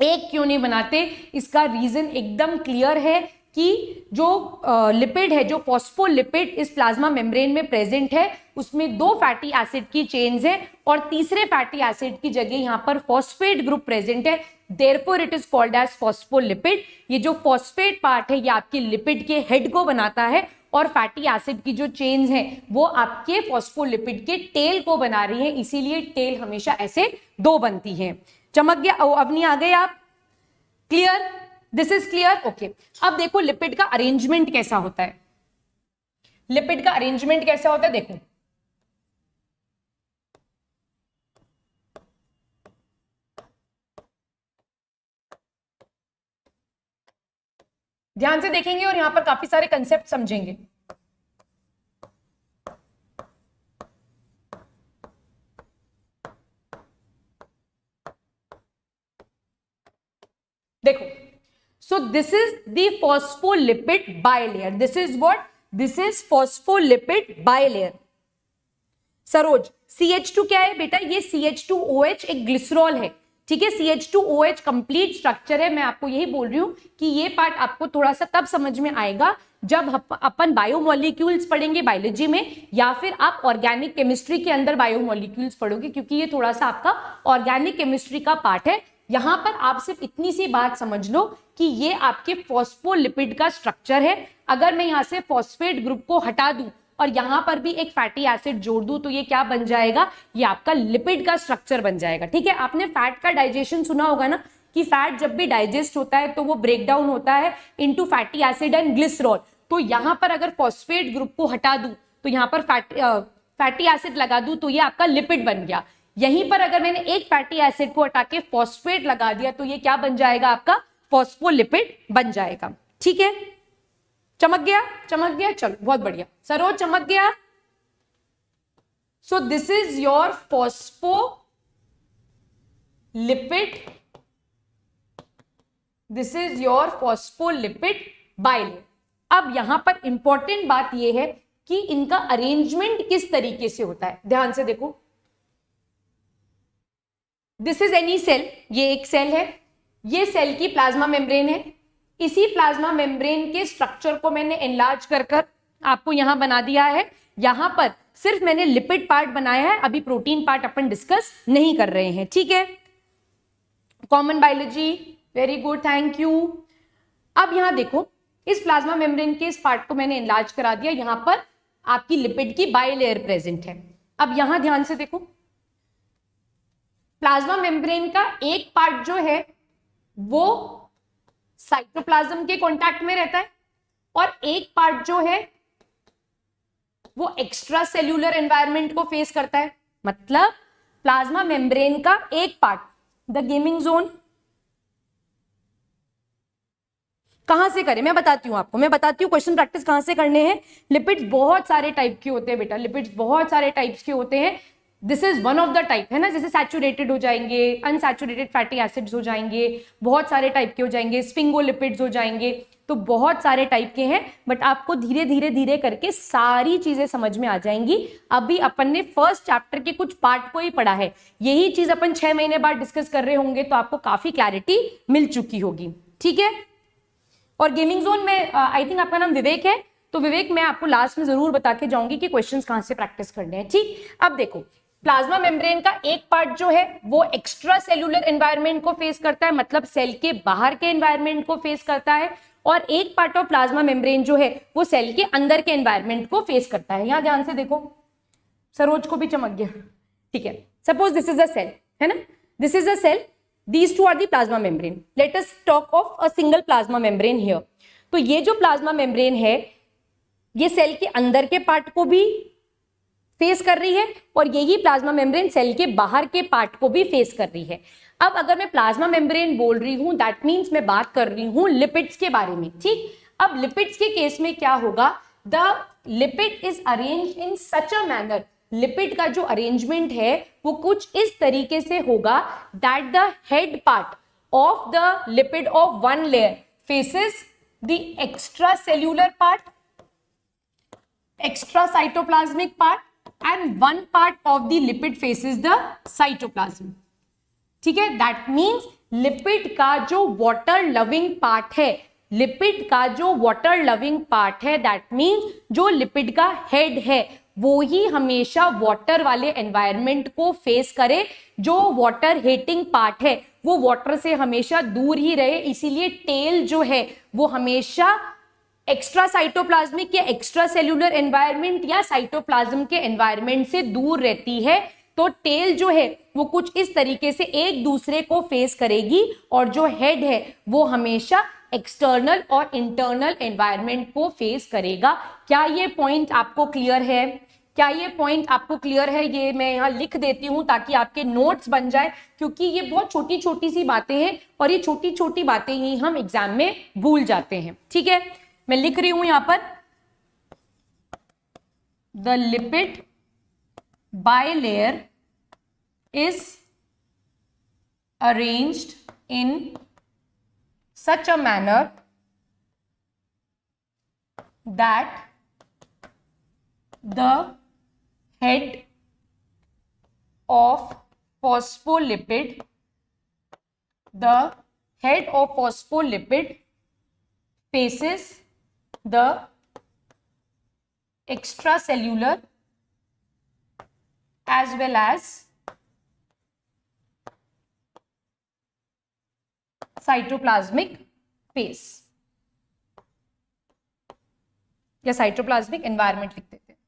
एक क्यों नहीं बनाते? इसका रीजन एकदम क्लियर है कि जो लिपिड है, जो फॉस्फोलिपिड इस प्लाज्मा मेम्ब्रेन में प्रेजेंट है, उसमें दो फैटी एसिड की चेन्स है और तीसरे फैटी एसिड की जगह यहाँ पर फॉस्फेट ग्रुप प्रेजेंट है, therefore it is called as phospholipid. ये जो फॉस्फेट पार्ट है ये आपके लिपिड के हेड को बनाता है और फैटी एसिड की जो चेन्स हैं वो आपके फॉस्फोलिपिड के टेल को बना रही है, इसीलिए टेल हमेशा ऐसे दो बनती है। चमक गया? अवनी आ गए आप? Clear? This is clear? Okay. अब देखो लिपिड का अरेंजमेंट कैसा होता है। लिपिड का अरेंजमेंट कैसा होता है देखो, ध्यान से देखेंगे और यहां पर काफी सारे कंसेप्ट समझेंगे। देखो, so this is the phospholipid bilayer. This is what? This is phospholipid bilayer. Saroj, CH2 क्या है बेटा? ये CH2OH एक ग्लिसरॉल है, ठीक है। CH2OH कंप्लीट स्ट्रक्चर है। मैं आपको यही बोल रही हूं कि ये पार्ट आपको थोड़ा सा तब समझ में आएगा जब अपन बायोमोलिक्यूल्स पढ़ेंगे बायोलॉजी में, या फिर आप ऑर्गेनिक केमिस्ट्री के अंदर बायोमोलिक्यूल्स पढ़ोगे, क्योंकि ये थोड़ा सा आपका ऑर्गेनिक केमिस्ट्री का पार्ट है। यहां पर आप सिर्फ इतनी सी बात समझ लो कि ये आपके फॉस्फोलिपिड का स्ट्रक्चर है। अगर मैं यहां से फॉस्फेट ग्रुप को हटा दूं और यहां पर भी एक फैटी एसिड जोड़ दूं तो ये क्या बन जाएगा? ये आपका लिपिड का स्ट्रक्चर बन जाएगा, ठीक है। आपने फैट का डाइजेशन सुना होगा ना, कि फैट जब भी डाइजेस्ट होता है तो वो ब्रेक डाउन होता है into fatty acid and glycerol. तो यहां पर अगर फॉस्फेट ग्रुप को हटा दूं तो यहां पर फैटी एसिड लगा दूं तो ये आपका लिपिड बन गया। यहीं पर अगर मैंने एक फैटी एसिड को हटा के फॉस्फेट लगा दिया तो ये क्या बन जाएगा? आपका फॉस्फोलिपिड बन जाएगा, ठीक है। चमक गया? चमक गया, चलो बहुत बढ़िया। सरोज चमक गया? सो this is your phospholipid, this is your phospholipid bilayer. अब यहां पर इंपॉर्टेंट बात यह है कि इनका अरेंजमेंट किस तरीके से होता है। ध्यान से देखो, दिस इज एनी सेल, ये एक सेल है, ये सेल की प्लाज्मा मेम्ब्रेन है। इसी प्लाज्मा मेम्ब्रेन के स्ट्रक्चर को मैंने एनलार्ज कर आपको यहां बना दिया है। यहां पर सिर्फ मैंने लिपिड पार्ट बनाया है, अभी प्रोटीन पार्ट अपन डिस्कस नहीं कर रहे हैं, ठीक है। Common biology, very good, thank you. अब यहां देखो, इस प्लाज्मा मेम्ब्रेन के इस पार्ट को मैंने एनलार्ज करा दिया, यहां पर आपकी लिपिड की बाइलेयर प्रेजेंट है। अब यहां ध्यान से देखो, प्लाज्मा मेम्ब्रेन का एक पार्ट जो है वो साइटोप्लाज्म के कांटेक्ट में रहता है और एक पार्ट जो है वो एक्स्ट्रा सेल्यूलर एनवायरनमेंट को फेस करता है। मतलब प्लाज्मा मेम्ब्रेन का एक पार्ट, द गेमिंग जोन, कहां से करें मैं बताती हूं आपको, मैं बताती हूं क्वेश्चन प्रैक्टिस कहां से करने हैं। लिपिड्स बहुत सारे टाइप के होते हैं बेटा, लिपिड्स बहुत सारे टाइप्स के होते हैं। This is one of the type, है ना, जैसे सैचुरेटेड हो जाएंगे, अनसैचुरेटेड फैटी एसिड्स हो जाएंगे, बहुत सारे टाइप के हो जाएंगे, स्फिंगोलिपिड्स हो जाएंगे, तो बहुत सारे टाइप के हैं। बट आपको धीरे धीरे धीरे करके सारी चीजें समझ में आ जाएंगी। अभी अपन ने फर्स्ट चैप्टर के कुछ पार्ट को ही पढ़ा है, यही चीज अपन 6 महीने बाद डिस्कस कर रहे होंगे, तो आपको काफी क्लैरिटी मिल चुकी होगी। ठीक है, और गेमिंग जोन में आई थिंक आपका नाम विवेक है, तो विवेक मैं आपको लास्ट में जरूर बता के जाऊंगी कि क्वेश्चंस कहां से प्रैक्टिस करने हैं। ठीक, अब देखो प्लाज्मा मेम्ब्रेन का एक पार्ट जो है वो एक्स्ट्रा सेल्यूलर एनवायरनमेंट को फेस करता है, मतलब सेल के बाहर के एनवायरनमेंट को फेस करता है, और एक पार्ट ऑफ प्लाज्मा मेम्ब्रेन जो है वो सेल के अंदर के एनवायरनमेंट को फेस करता है। यहां ध्यान से देखो, सरोज को भी चमक गया। ठीक है, suppose this is a cell, है ना, this is a cell, these two are the plasma membrane. Let us talk of a single plasma membrane here. तो ये जो प्लाज्मा मेम्ब्रेन है ये सेल के अंदर के पार्ट को भी फेस कर रही है, और यही प्लाज्मा मेम्ब्रेन सेल के बाहर के पार्ट को भी फेस कर रही है। अब अगर मैं प्लाज्मा मेम्ब्रेन बोल रही हूं, दैट मीन्स मैं बात कर रही हूं लिपिड्स के बारे में। ठीक, अब लिपिड्स के केस में क्या होगा, the lipid is arranged in such a manner, lipid का जो अरेंजमेंट है वो कुछ इस तरीके से होगा that the head part of the lipid of one layer faces the extra cellular part, extra cytoplasmic part, and one part of the lipid faces the cytoplasm. ठीक है, दैट मीन्स लिपिड का जो वाटर लविंग पार्ट है, लिपिड का जो वाटर लविंग पार्ट है, दैट मीन्स जो लिपिड का हेड है वो ही हमेशा वाटर वाले एनवायरनमेंट को फेस करे। जो वाटर हेटिंग पार्ट है वो वाटर से हमेशा दूर ही रहे, इसीलिए टेल जो है वो हमेशा एक्स्ट्रा साइटोप्लाज्मिक या एक्स्ट्रा सेल्यूलर एनवायरनमेंट या साइटोप्लाज्म के एनवायरनमेंट से दूर रहती है। तो टेल जो है वो कुछ इस तरीके से एक दूसरे को फेस करेगी, और जो हेड है वो हमेशा एक्सटर्नल और इंटरनल एनवायरनमेंट को फेस करेगा। क्या ये पॉइंट आपको क्लियर है? क्या ये पॉइंट आपको क्लियर है? ये मैं यहाँ लिख देती हूँ ताकि आपके नोट्स बन जाए, क्योंकि ये बहुत छोटी छोटी सी बातें हैं और ये छोटी छोटी बातें ही हम एग्जाम में भूल जाते हैं। ठीक है, मैं लिख रही हूं यहां पर, the lipid bilayer is arranged in such a manner that the head of phospholipid, the head of phospholipid faces the extracellular as well as cytoplasmic face या साइटोप्लाज्मिक एनवायरनमेंट लिख देते हैं।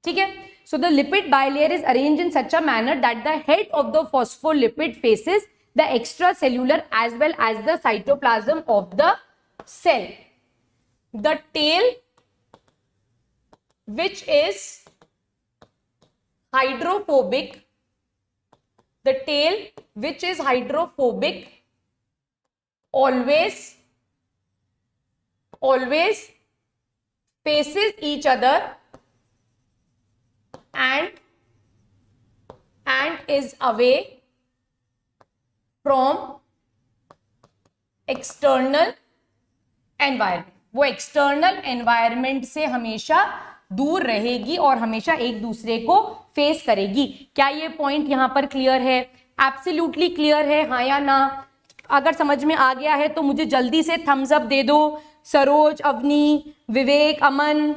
ठीक है, so the lipid bilayer is arranged in such a manner that the head of the phospholipid faces the extracellular as well as the cytoplasm of the cell. The tail which is hydrophobic, the tail which is hydrophobic always faces each other and is away from external environment। वो एक्सटर्नल एनवायरनमेंट से हमेशा दूर रहेगी और हमेशा एक दूसरे को फेस करेगी। क्या ये पॉइंट यहां पर क्लियर है? एब्सोल्युटली क्लियर है, हाँ या ना? अगर समझ में आ गया है तो मुझे जल्दी से थम्स अप दे दो। सरोज, अवनी, विवेक, अमन,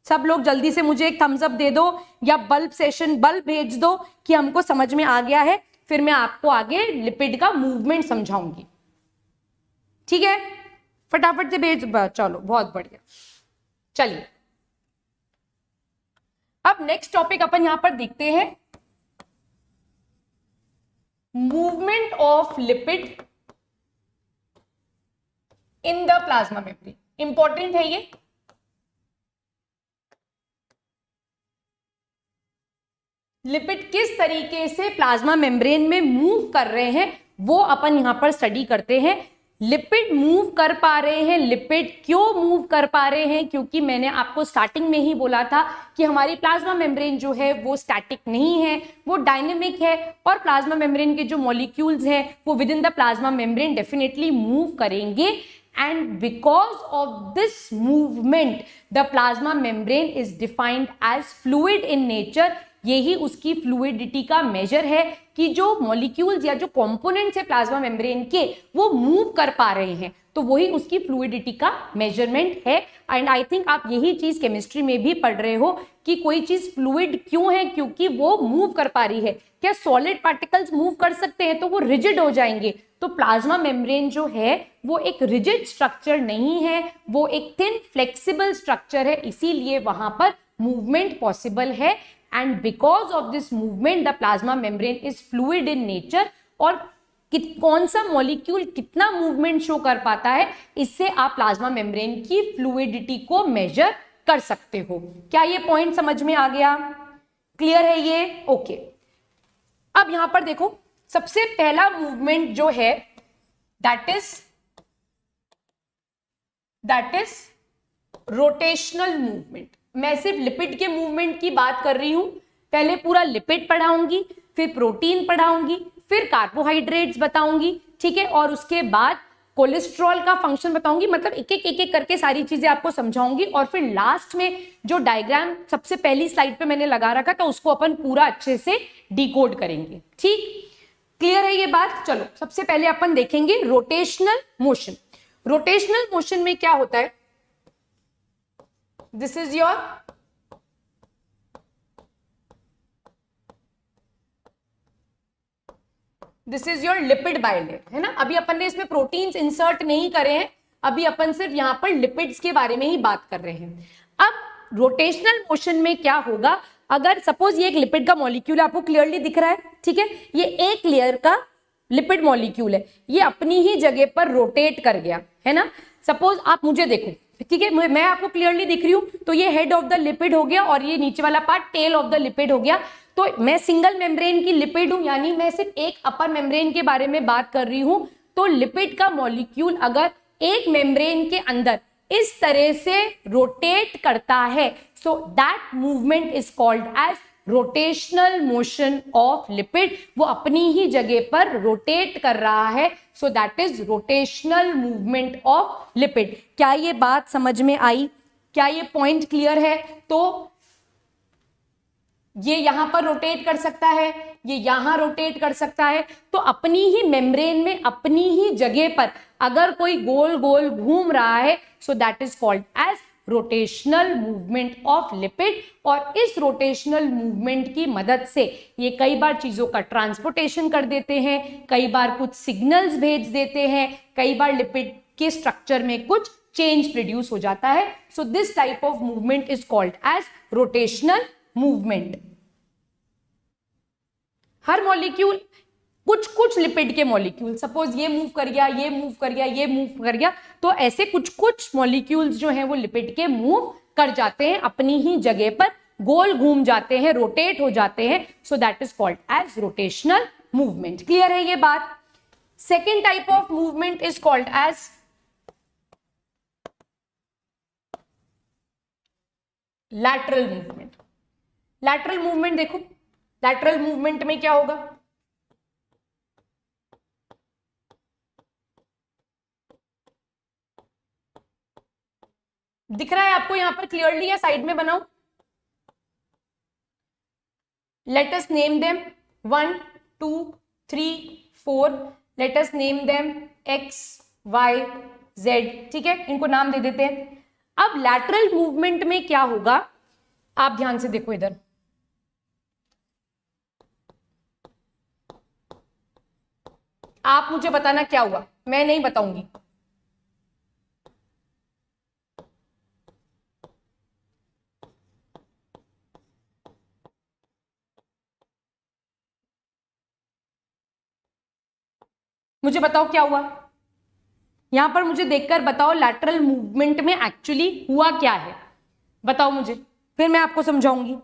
सब लोग जल्दी से मुझे एक थम्स अप दे दो, या बल्ब भेज दो कि हमको समझ में आ गया है, फिर मैं आपको आगे लिपिड का मूवमेंट समझाऊंगी। ठीक है, फटाफट से भेज। चलो, बहुत बढ़िया। चलिए, अब नेक्स्ट टॉपिक अपन यहां पर देखते हैं, movement of lipid in the plasma membrane. Important है ये, लिपिड किस तरीके से प्लाज्मा मेम्ब्रेन में मूव कर रहे हैं वो अपन यहां पर स्टडी करते हैं। लिपिड मूव कर पा रहे हैं, लिपिड क्यों मूव कर पा रहे हैं, क्योंकि मैंने आपको स्टार्टिंग में ही बोला था कि हमारी प्लाज्मा मेम्ब्रेन जो है वो स्टैटिक नहीं है, वो डायनेमिक है, और प्लाज्मा मेम्ब्रेन के जो मॉलिक्यूल्स हैं वो with in the plasma membrane definitely move करेंगे। And because of this movement the plasma membrane is defined as fluid in nature। यही उसकी फ्लूइडिटी का मेजर है कि जो मॉलिक्यूल्स या जो कंपोनेंट्स है प्लाज्मा मेम्ब्रेन के वो मूव कर पा रहे हैं, तो वही उसकी फ्लूइडिटी का मेजरमेंट है। एंड आई थिंक आप यही चीज केमिस्ट्री में भी पढ़ रहे हो कि कोई चीज फ्लूइड क्यों है, क्योंकि वो मूव कर पा रही है। क्या सॉलिड पार्टिकल्स मूव कर सकते हैं तो वो रिजिड हो जाएंगे, तो प्लाज्मा मेम्ब्रेन जो है वो एक रिजिड स्ट्रक्चर नहीं है, वो एक थिन फ्लेक्सिबल स्ट्रक्चर है, इसीलिए वहां पर मूवमेंट पॉसिबल है। And because of this movement the plasma membrane is fluid in nature. और कौन सा मॉलिक्यूल कितना मूवमेंट शो कर पाता है, इससे आप प्लाज्मा मेम्ब्रेन की फ्लूइडिटी को मेजर कर सकते हो। क्या ये पॉइंट समझ में आ गया? क्लियर है ये? ओके। अब यहां पर देखो, सबसे पहला मूवमेंट जो है दैट इज रोटेशनल मूवमेंट। मैं सिर्फ लिपिड के मूवमेंट की बात कर रही हूं, पहले पूरा लिपिड पढ़ाऊंगी, फिर प्रोटीन पढ़ाऊंगी, फिर कार्बोहाइड्रेट्स बताऊंगी, ठीक है, और उसके बाद कोलेस्ट्रॉल का फंक्शन बताऊंगी। मतलब एक एक करके सारी चीजें आपको समझाऊंगी, और फिर लास्ट में जो डायग्राम सबसे पहली स्लाइड पे मैंने लगा रखा था उसको अपन पूरा अच्छे से डिकोड करेंगे। ठीक, क्लियर है ये बात? चलो सबसे पहले अपन देखेंगे रोटेशनल मोशन। रोटेशनल मोशन में क्या होता है, this is your lipid bilayer, है ना। अभी अपन ने इसमें प्रोटीन्स इंसर्ट नहीं करे हैं, अभी अपन सिर्फ यहां पर लिपिड्स के बारे में ही बात कर रहे हैं। अब रोटेशनल मोशन में क्या होगा, अगर सपोज ये एक लिपिड का मॉलिक्यूल आपको क्लियरली दिख रहा है, ठीक है, ये एक लेयर का लिपिड मॉलिक्यूल है, ये अपनी ही जगह पर रोटेट कर गया, है ना। सपोज आप मुझे देखो, ठीक है, मैं आपको क्लियरली दिख रही हूं, तो ये हेड ऑफ द लिपिड हो गया और ये नीचे वाला part tail of the lipid हो गया। तो मैं सिंगल मेम्ब्रेन की लिपिड हूं, यानी मैं सिर्फ एक अपर मेम्ब्रेन के बारे में बात कर रही हूं। तो लिपिड का मॉलिक्यूल अगर एक मेम्ब्रेन के अंदर इस तरह से रोटेट करता है, so that movement is called as rotational motion of lipid. वो अपनी ही जगह पर रोटेट कर रहा है, so that is rotational movement of lipid. क्या ये बात समझ में आई? क्या ये पॉइंट क्लियर है? तो ये यहां पर रोटेट कर सकता है, ये यहां रोटेट कर सकता है, तो अपनी ही मेम्ब्रेन में अपनी ही जगह पर अगर कोई गोल गोल घूम रहा है, so that is called as rotational movement of lipid. और इस रोटेशनल मूवमेंट की मदद से ये कई बार चीजों का ट्रांसपोर्टेशन कर देते हैं, कई बार कुछ सिग्नल्स भेज देते हैं, कई बार लिपिड के स्ट्रक्चर में कुछ चेंज प्रोड्यूस हो जाता है। So this type of movement is called as rotational movement. हर मॉलिक्यूल, कुछ कुछ लिपिड के मॉलिक्यूल, सपोज ये मूव कर गया, ये मूव कर गया, ये मूव कर गया, तो ऐसे कुछ कुछ मॉलिक्यूल्स जो हैं वो लिपिड के मूव कर जाते हैं, अपनी ही जगह पर गोल घूम जाते हैं, रोटेट हो जाते हैं। So that is called as rotational movement. Clear है ये बात? Second type of movement is called as lateral movement. Lateral movement देखो, लैटरल मूवमेंट में क्या होगा, दिख रहा है आपको यहां पर क्लियरली या साइड में बनाऊं? Let us name them 1 2 3 4। Let us name them x y z, ठीक है, इनको नाम दे देते हैं। अब लैटरल मूवमेंट में क्या होगा, आप ध्यान से देखो इधर, आप मुझे बताना क्या हुआ, मैं नहीं बताऊंगी। मुझे बताओ क्या हुआ, यहां पर मुझे देखकर बताओ लैटरल मूवमेंट में एक्चुअली हुआ क्या है, बताओ मुझे, फिर मैं आपको समझाऊंगी।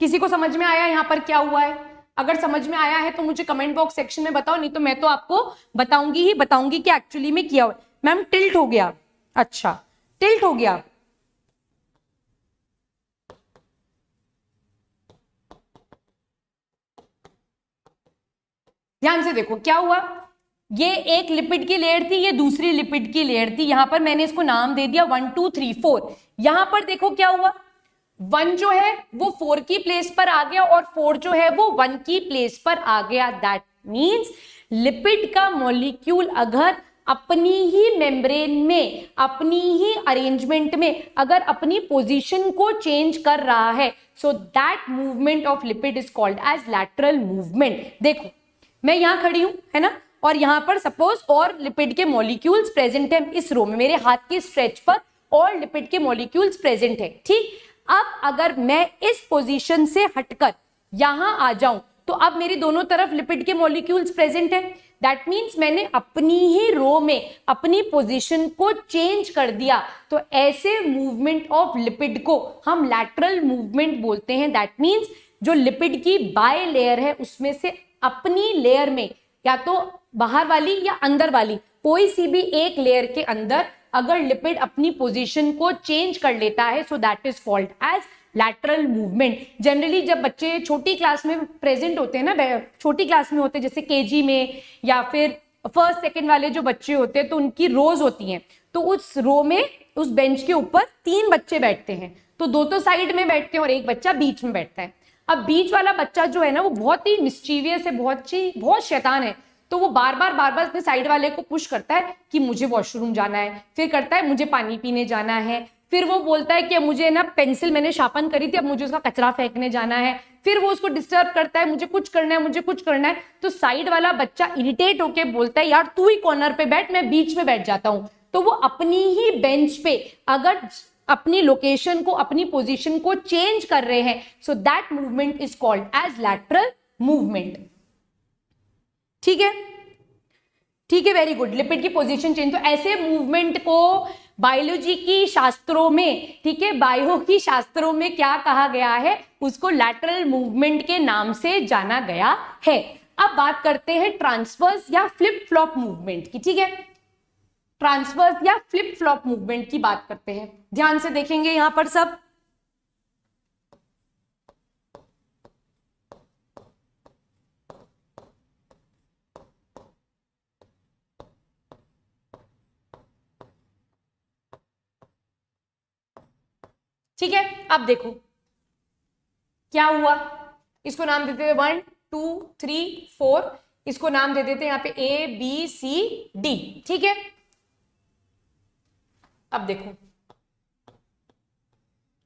किसी को समझ में आया यहां पर क्या हुआ है? अगर समझ में आया है तो मुझे कमेंट बॉक्स सेक्शन में बताओ, नहीं तो मैं तो आपको बताऊंगी कि एक्चुअली में क्या हुआ। मैम टिल्ट हो गया, अच्छा टिल्ट हो गया, ध्यान से देखो क्या हुआ। ये एक लिपिड की लेयर थी, ये दूसरी लिपिड की लेयर थी, यहां पर मैंने इसको नाम दे दिया 1 2 3 4। यहां पर देखो क्या हुआ, 1 जो है वो 4 की प्लेस पर आ गया और 4 जो है वो 1 की प्लेस पर आ गया। दैट मीन्स लिपिड का मॉलिक्यूल अगर अपनी ही मेम्ब्रेन में, अपनी ही अरेंजमेंट में अगर अपनी पोजीशन को चेंज कर रहा है, so that movement of lipid is called as lateral movement. देखो मैं यहां खड़ी हूं, है ना, और यहां पर सपोज और लिपिड के मॉलिक्यूल्स प्रेजेंट है इस रो में, मेरे हाथ के स्ट्रेच पर और लिपिड के मॉलिक्यूल्स प्रेजेंट है, ठीक। अब अगर मैं इस पोजीशन से हटकर यहां आ जाऊं तो अब मेरी दोनों तरफ लिपिड के मॉलिक्यूल्स प्रेजेंट है। दैट मीन्स मैंने अपनी ही रो में अपनी पोजीशन को चेंज कर दिया, तो ऐसे मूवमेंट ऑफ लिपिड को हम लैटरल मूवमेंट बोलते हैं। दैट मीन्स जो लिपिड की बाय लेयर है उसमें से अपनी लेयर में, या तो बाहर वाली या अंदर वाली, कोई सी भी एक लेयर के अंदर अगर लिपिड अपनी पोजीशन को चेंज कर लेता है, so that is called as lateral movement. Generally जब बच्चे छोटी क्लास में प्रेजेंट होते हैं ना, छोटी क्लास में होते हैं जैसे केजी में या फिर फर्स्ट सेकंड वाले जो बच्चे होते हैं, तो उनकी रोज होती हैं, तो उस रो में उस बेंच के ऊपर 3 बच्चे बैठते हैं, तो 2 तो साइड में बैठते हैं और एक बच्चा बीच में बैठता है। अब बीच वाला बच्चा जो है ना वो बहुत ही मिस्चीवियस है, बहुत शैतान है, तो वो बार बार अपने साइड वाले को पुश करता है कि मुझे वॉशरूम जाना है, फिर करता है मुझे पानी पीने जाना है, फिर वो बोलता है कि मुझे ना पेंसिल मैंने शार्पन करी थी, अब मुझे उसका कचरा फेंकने जाना है, फिर वो उसको डिस्टर्ब करता है, मुझे कुछ करना है, मुझे कुछ करना है। तो साइड वाला बच्चा इरिटेट होके बोलता है यार तू ही कॉर्नर पे बैठ, मैं बीच में बैठ जाता हूं। तो वो अपनी ही बेंच पे अगर अपनी लोकेशन को, अपनी पोजीशन को चेंज कर रहे हैं, so that movement is called as lateral movement. ठीक है, ठीक है, वेरी गुड। लिपिड की पोजीशन चेंज, तो ऐसे मूवमेंट को बायोलॉजी की शास्त्रों में, ठीक है, बायो की शास्त्रों में क्या कहा गया है, उसको लैटरल मूवमेंट के नाम से जाना गया है। अब बात करते हैं ट्रांसवर्स या फ्लिप फ्लॉप मूवमेंट की, ठीक है, ट्रांसवर्स या फ्लिप फ्लॉप मूवमेंट की बात करते हैं। ध्यान से देखेंगे यहां पर सब, ठीक है। अब देखो क्या हुआ, इसको नाम देते थे 1 2 3 4, इसको नाम दे देते हैं यहां पे ABCD, ठीक है। अब देखो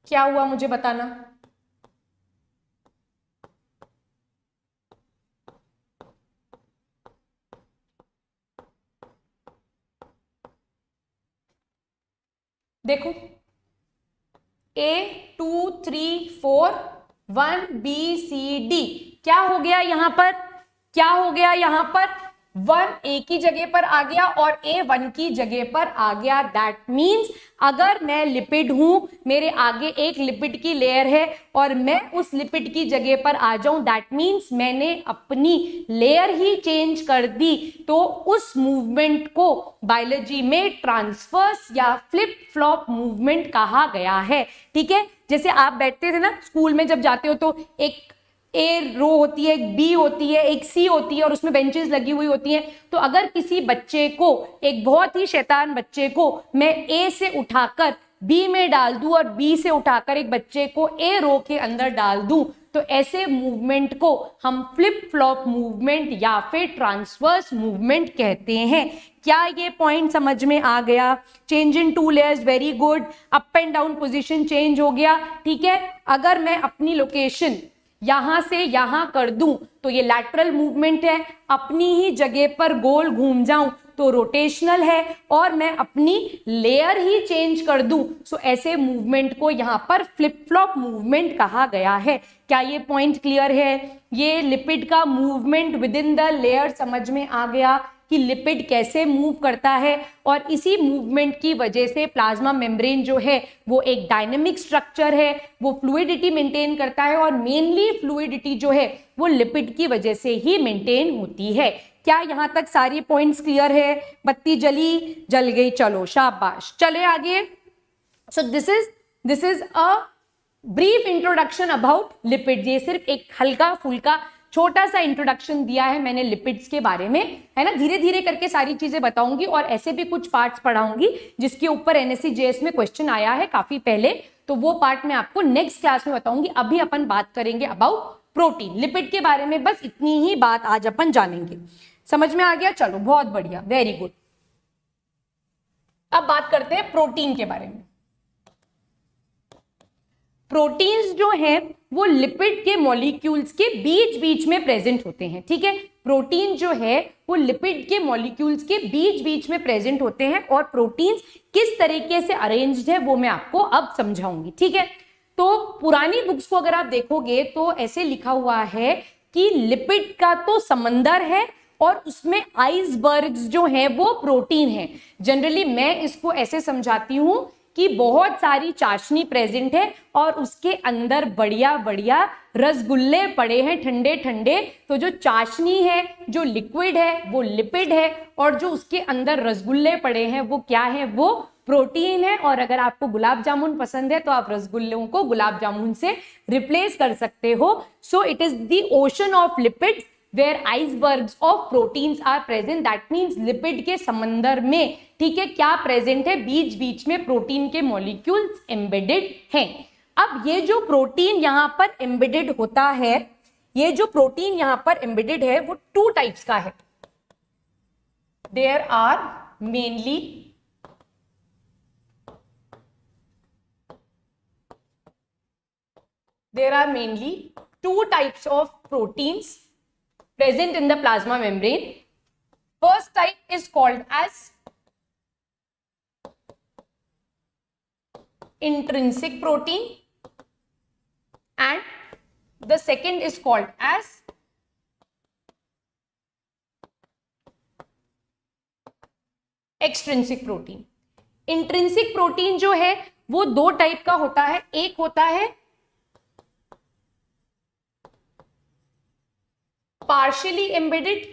क्या हुआ मुझे बताना, देखो A 2 3 4 1 BCD, क्या हो गया यहां पर, क्या हो गया यहां पर, 1 A की जगह पर आ गया और A 1 की जगह पर आ गया। दैट मीन्स अगर मैं लिपिड हूं, मेरे आगे एक लिपिड की लेयर है और मैं उस लिपिड की जगह पर आ जाऊं, दैट मीन्स मैंने अपनी लेयर ही चेंज कर दी, तो उस मूवमेंट को बायोलॉजी में ट्रांसवर्स या फ्लिप फ्लॉप मूवमेंट कहा गया है। ठीक है, जैसे आप बैठते थे ना स्कूल में, जब जाते हो तो एक ए रो होती है, एक बी होती है, एक सी होती है और उसमें बेंचेस लगी हुई होती हैं। तो अगर किसी बच्चे को, एक बहुत ही शैतान बच्चे को मैं ए से उठाकर बी में डाल दूं और बी से उठाकर एक बच्चे को ए रो के अंदर डाल दूं, तो ऐसे मूवमेंट को हम फ्लिप फ्लॉप मूवमेंट या फिर ट्रांसवर्स मूवमेंट कहते हैं। क्या ये पॉइंट समझ में आ गया? Change in 2 layers, very good. Up and down position change हो गया, ठीक है। अगर मैं अपनी लोकेशन यहां से यहां कर दूं तो ये लैटरल मूवमेंट है, अपनी ही जगह पर गोल घूम जाऊं तो रोटेशनल है, और मैं अपनी लेयर ही चेंज कर दूं सो ऐसे मूवमेंट को यहां पर फ्लिप फ्लॉप मूवमेंट कहा गया है। क्या ये पॉइंट क्लियर है? ये लिपिड का movement with in the layer समझ में आ गया कि लिपिड कैसे मूव करता है, और इसी मूवमेंट की वजह से प्लाज्मा मेम्ब्रेन जो है वो एक डायनेमिक स्ट्रक्चर है, वो फ्लूइडिटी मेंटेन करता है, और मेनली फ्लूइडिटी जो है वो लिपिड की वजह से ही मेंटेन होती है। क्या यहां तक सारी पॉइंट्स क्लियर है? बत्ती जली? जल गई, चलो शाबाश, चले आगे। सो this is a brief introduction about lipid. ये सिर्फ एक हल्का फुल्का छोटा सा इंट्रोडक्शन दिया है मैंने लिपिड्स के बारे में, है ना। धीरे धीरे करके सारी चीजें बताऊंगी, और ऐसे भी कुछ पार्ट्स पढ़ाऊंगी जिसके ऊपर एनएससी जेएस में क्वेश्चन आया है काफी पहले, तो वो पार्ट मैं आपको नेक्स्ट क्लास में बताऊंगी। अभी अपन बात करेंगे अबाउट प्रोटीन। लिपिड के बारे में बस इतनी ही बात आज अपन जानेंगे। समझ में आ गया? चलो बहुत बढ़िया, वेरी गुड। अब बात करते हैं प्रोटीन के बारे में। प्रोटीन्स जो हैं वो लिपिड के मॉलिक्यूल्स के बीच बीच में प्रेजेंट होते हैं, ठीक है। प्रोटीन जो है वो लिपिड के मॉलिक्यूल्स के बीच बीच में प्रेजेंट होते हैं, और प्रोटीन्स किस तरीके से अरेंज्ड है वो मैं आपको अब समझाऊंगी, ठीक है। तो पुरानी बुक्स को अगर आप देखोगे तो ऐसे लिखा हुआ है कि लिपिड का तो समंदर है और उसमें आइसबर्ग्स जो है वो प्रोटीन है। जनरली मैं इसको ऐसे समझाती हूं कि बहुत सारी चाशनी प्रेजेंट है और उसके अंदर बढ़िया बढ़िया रसगुल्ले पड़े हैं ठंडे ठंडे। तो जो चाशनी है, जो लिक्विड है, वो लिपिड है, और जो उसके अंदर रसगुल्ले पड़े हैं वो क्या है? वो प्रोटीन है। और अगर आपको गुलाब जामुन पसंद है तो आप रसगुल्लों को गुलाब जामुन से रिप्लेस कर सकते हो। So it is the ocean of lipids where icebergs of proteins are present, that means lipid के समंदर में, ठीक है, क्या प्रेजेंट है? बीच बीच में प्रोटीन के मॉलिक्यूल्स एम्बेडेड हैं। अब ये जो प्रोटीन यहां पर एम्बेडेड होता है, ये जो प्रोटीन यहां पर एम्बेडेड है वो टू टाइप्स का है। There are mainly two types of proteins present in the plasma membrane. First type is called as intrinsic protein, and the second is called as extrinsic protein. Intrinsic protein जो है वो दो टाइप का होता है। एक होता है पार्शियली एम्बेडेड,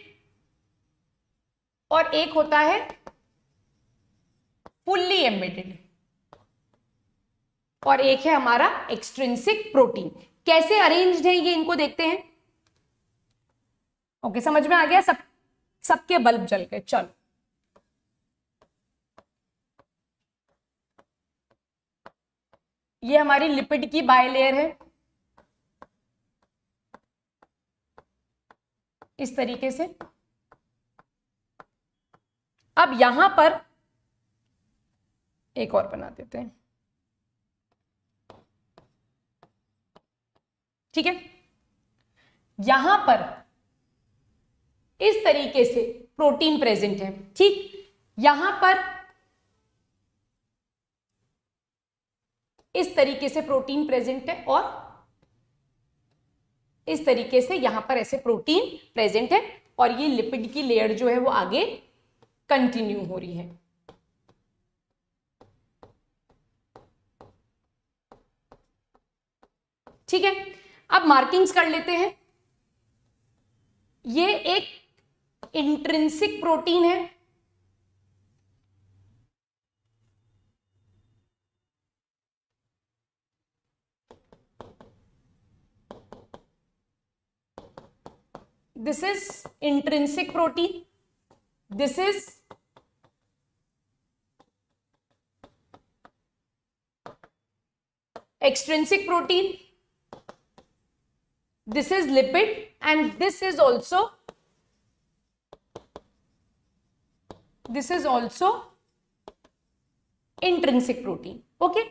और एक होता है फुल्ली एम्बेडेड, और एक है हमारा एक्सट्रिंसिक प्रोटीन। कैसे अरेंज्ड है ये, इनको देखते हैं। ओके, समझ में आ गया? सबके बल्ब जल गए। चलो, ये हमारी लिपिड की बायलेयर है इस तरीके से। अब यहां पर एक और बना देते हैं, ठीक है। यहां पर इस तरीके से प्रोटीन प्रेजेंट है, ठीक। यहां पर इस तरीके से प्रोटीन प्रेजेंट है, और इस तरीके से यहां पर ऐसे प्रोटीन प्रेजेंट है, और ये लिपिड की लेयर जो है वो आगे कंटिन्यू हो रही है। ठीक है, अब मार्किंग्स कर लेते हैं। ये एक इंट्रिंसिक प्रोटीन है, this is intrinsic protein, this is extrinsic protein, this is lipid, and this is also intrinsic protein. Okay,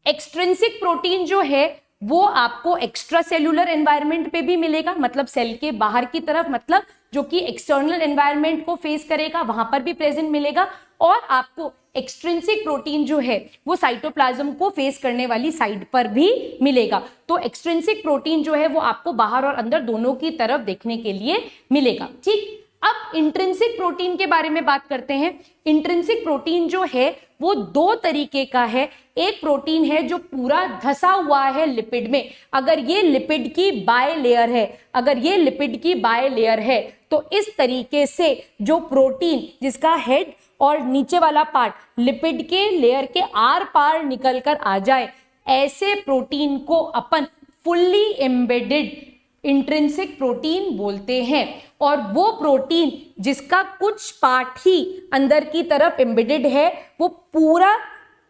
extrinsic protein जो है वो आपको एक्स्ट्रा सेल्यूलर एनवायरनमेंट पे भी मिलेगा, मतलब सेल के बाहर की तरफ, मतलब जो कि एक्सटर्नल एनवायरनमेंट को फेस करेगा वहां पर भी प्रेजेंट मिलेगा। और आपको एक्सट्रिंसिक प्रोटीन जो है वो साइटोप्लाज्म को फेस करने वाली साइड पर भी मिलेगा। तो एक्सट्रिंसिक प्रोटीन जो है वो आपको बाहर और अंदर दोनों की तरफ देखने के लिए मिलेगा। ठीक, अब इंट्रिंसिक प्रोटीन के बारे में बात करते हैं। इंट्रिंसिक प्रोटीन जो है वो दो तरीके का है। एक प्रोटीन है जो पूरा धसा हुआ है लिपिड में। अगर ये लिपिड की बाय लेयर है, अगर ये लिपिड की बाय लेयर है, तो इस तरीके से जो प्रोटीन जिसका हेड और नीचे वाला पार्ट लिपिड के लेयर के आर पार निकल कर आ जाए, ऐसे प्रोटीन को अपन फुल्ली एम्बेडेड इंट्रिंसिक प्रोटीन बोलते हैं। और वो प्रोटीन जिसका कुछ पार्ट ही अंदर की तरफ एम्बेडेड है, वो पूरा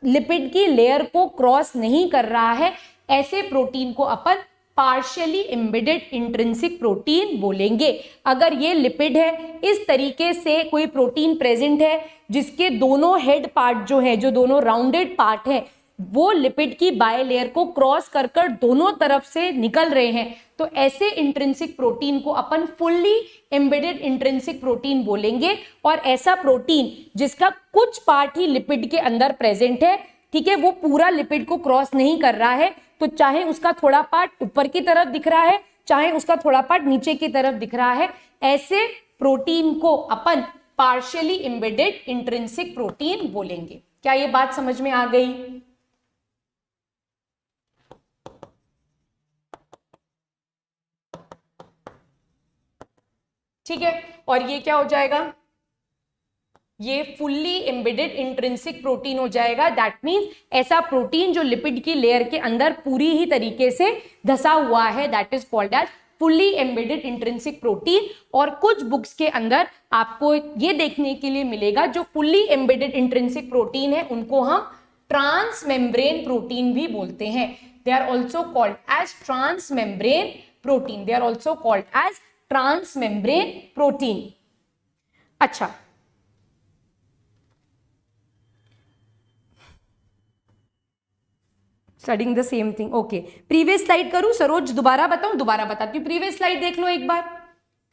लिपिड की लेयर को क्रॉस नहीं कर रहा है, ऐसे प्रोटीन को अपन पार्शियली एम्बेडेड इंट्रिंसिक प्रोटीन बोलेंगे। अगर ये लिपिड है, इस तरीके से कोई प्रोटीन प्रेजेंट है जिसके दोनों हेड पार्ट जो है, जो दोनों राउंडेड पार्ट है, वो लिपिड की बाय लेयर को क्रॉस कर कर दोनों तरफ से निकल रहे हैं, तो ऐसे इंट्रिंसिक प्रोटीन को अपन फुल्ली एम्बेडेड इंट्रिंसिक प्रोटीन बोलेंगे। और ऐसा प्रोटीन जिसका कुछ पार्ट ही लिपिड के अंदर प्रेजेंट है, ठीक है, वो पूरा लिपिड को क्रॉस नहीं कर रहा है, तो चाहे उसका थोड़ा पार्ट ऊपर की तरफ दिख रहा है, चाहे उसका थोड़ा पार्ट नीचे की तरफ दिख रहा है, ऐसे प्रोटीन को अपन पार्शियली एम्बेडेड इंट्रिंसिक प्रोटीन बोलेंगे। क्या ये बात समझ में आ गई? ठीक है, और ये क्या हो जाएगा? ये फुल्ली एम्बेडेड इंट्रिंसिक प्रोटीन हो जाएगा। दैट मीन्स ऐसा प्रोटीन जो लिपिड की लेयर के अंदर पूरी ही तरीके से धसा हुआ है, that is called as fully embedded intrinsic protein. और कुछ बुक्स के अंदर आपको ये देखने के लिए मिलेगा, जो फुल्ली एम्बेडेड इंट्रिंसिक प्रोटीन है उनको हम ट्रांसमेम्ब्रेन प्रोटीन भी बोलते हैं। They are also called as transmembrane protein, they are also called as transmembrane protein. अच्छा, studying the same thing, okay. Previous slide करूं सरोज? दोबारा बताऊं? दोबारा बताती हूँ। प्रीवियस स्लाइड देख लो एक बार,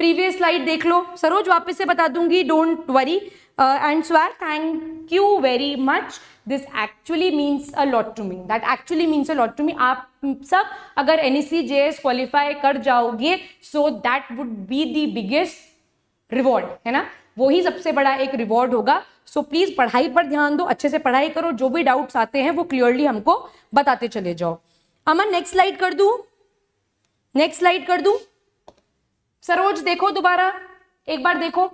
प्रीवियस स्लाइड देख लो सरोज, वापस से बता दूंगी, डोंट वरी। एंड स्वार, thank you very much, this actually means a lot to me, that actually means a lot to me. आप सब अगर NEC JS क्वालिफाई कर जाओगे, so that would be the biggest reward, है ना, वो ही सबसे बड़ा एक रिवॉर्ड होगा। सो प्लीज पढ़ाई पर ध्यान दो, अच्छे से पढ़ाई करो, जो भी डाउट्स आते हैं वो क्लियरली हमको बताते चले जाओ। अमन नेक्स्ट स्लाइड कर दूं? नेक्स्ट स्लाइड कर दूं? सरोज देखो दोबारा एक बार देखो,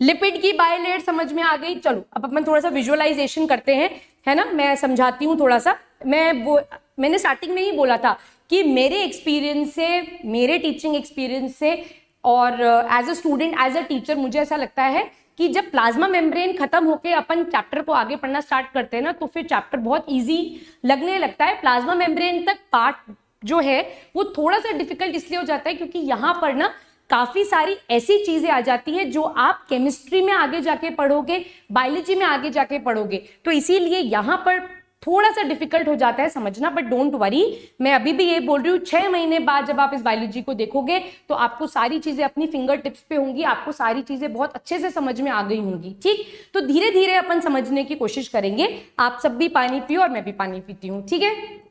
लिपिड की बाय लेयर समझ में आ गई। चलो अब अपन थोड़ा सा विजुअलाइजेशन करते हैं, है ना, मैं समझाती हूँ थोड़ा सा। मैंने स्टार्टिंग में ही बोला था कि मेरे एक्सपीरियंस से, मेरे टीचिंग एक्सपीरियंस से और as a student, as a teacher, मुझे ऐसा लगता है कि जब प्लाज्मा मेम्ब्रेन खत्म होके अपन चैप्टर को आगे पढ़ना स्टार्ट करते हैं ना, तो फिर चैप्टर बहुत इजी लगने लगता है। प्लाज्मा मेम्ब्रेन तक पार्ट जो है वो थोड़ा सा डिफिकल्ट इसलिए हो जाता है क्योंकि यहाँ पर ना काफी सारी ऐसी चीजें आ जाती है जो आप केमिस्ट्री में आगे जाके पढ़ोगे, बायोलॉजी में आगे जाके पढ़ोगे, तो इसीलिए यहाँ पर थोड़ा सा डिफिकल्ट हो जाता है समझना। बट डोंट वरी, मैं अभी भी ये बोल रही हूँ, 6 महीने बाद जब आप इस बायोलॉजी को देखोगे तो आपको सारी चीजें अपनी फिंगर टिप्स पे होंगी, आपको सारी चीजें बहुत अच्छे से समझ में आ गई होंगी। ठीक, तो धीरे धीरे अपन समझने की कोशिश करेंगे। आप सब भी पानी पियो और मैं भी पानी पीती हूँ, ठीक है।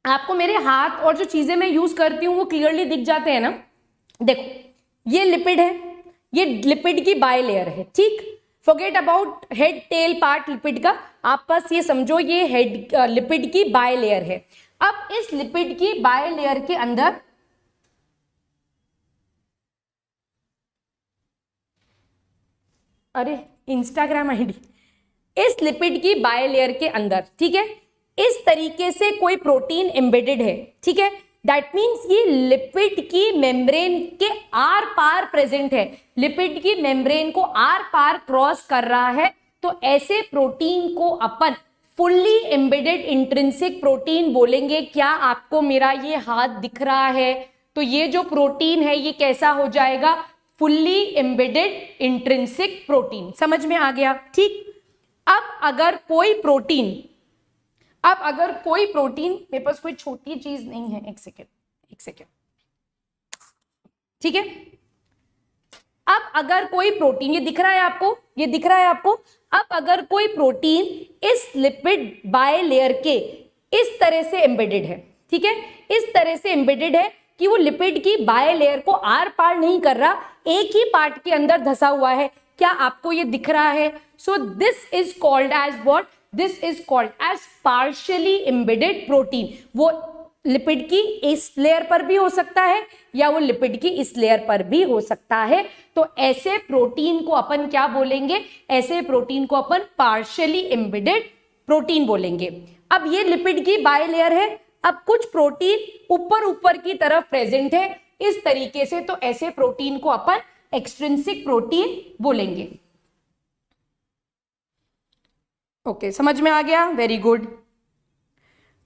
आपको मेरे हाथ और जो चीजें मैं यूज करती हूँ वो क्लियरली दिख जाते हैं ना? देखो, ये लिपिड है, ये लिपिड की बाय लेयर है, ठीक। Forget about head tail part lipid का, आप बस ये समझो ये हेड लिपिड की बाय लेयर है। अब इस लिपिड की बाय लेयर के अंदर अरे इंस्टाग्राम आईडी, इस लिपिड की बाय लेयर के अंदर, ठीक है, इस तरीके से कोई प्रोटीन एम्बेडेड है, ठीक है। दैट मीन्स ये लिपिड की मेम्ब्रेन के आर पार प्रेजेंट है, लिपिड की मेम्ब्रेन को आर पार क्रॉस कर रहा है, तो ऐसे प्रोटीन को अपन फुल्ली एम्बेडेड इंट्रिंसिक प्रोटीन बोलेंगे। क्या आपको मेरा ये हाथ दिख रहा है? तो ये जो प्रोटीन है ये कैसा हो जाएगा, फुल्ली एम्बेडेड इंट्रिंसिक प्रोटीन। समझ में आ गया, ठीक। अब अगर कोई प्रोटीन मेरे पास कोई छोटी चीज नहीं है, एक सेकेंड, ठीक है। अब अगर कोई प्रोटीन, ये दिख रहा है आपको, अब अगर कोई प्रोटीन इस लिपिड बायलेयर के इस तरह से एम्बेडेड है, ठीक है, इस तरह से एम्बेडेड है कि वो लिपिड की बायलेयर को आर पार नहीं कर रहा, एक ही पार्ट के अंदर धसा हुआ है। क्या आपको ये दिख रहा है? So this is called as what? This is called as partially embedded protein. वो लिपिड की इस लेयर पर भी हो सकता है या वो लिपिड की इस लेयर पर भी हो सकता है। तो ऐसे प्रोटीन को अपन क्या बोलेंगे? ऐसे प्रोटीन को अपन पार्शियली एम्बेडेड प्रोटीन बोलेंगे। अब ये लिपिड की बायलेयर है, अब कुछ प्रोटीन ऊपर की तरफ प्रेजेंट है इस तरीके से, तो ऐसे प्रोटीन को अपन एक्सट्रिंसिक प्रोटीन बोलेंगे। ओके, समझ में आ गया? Very good.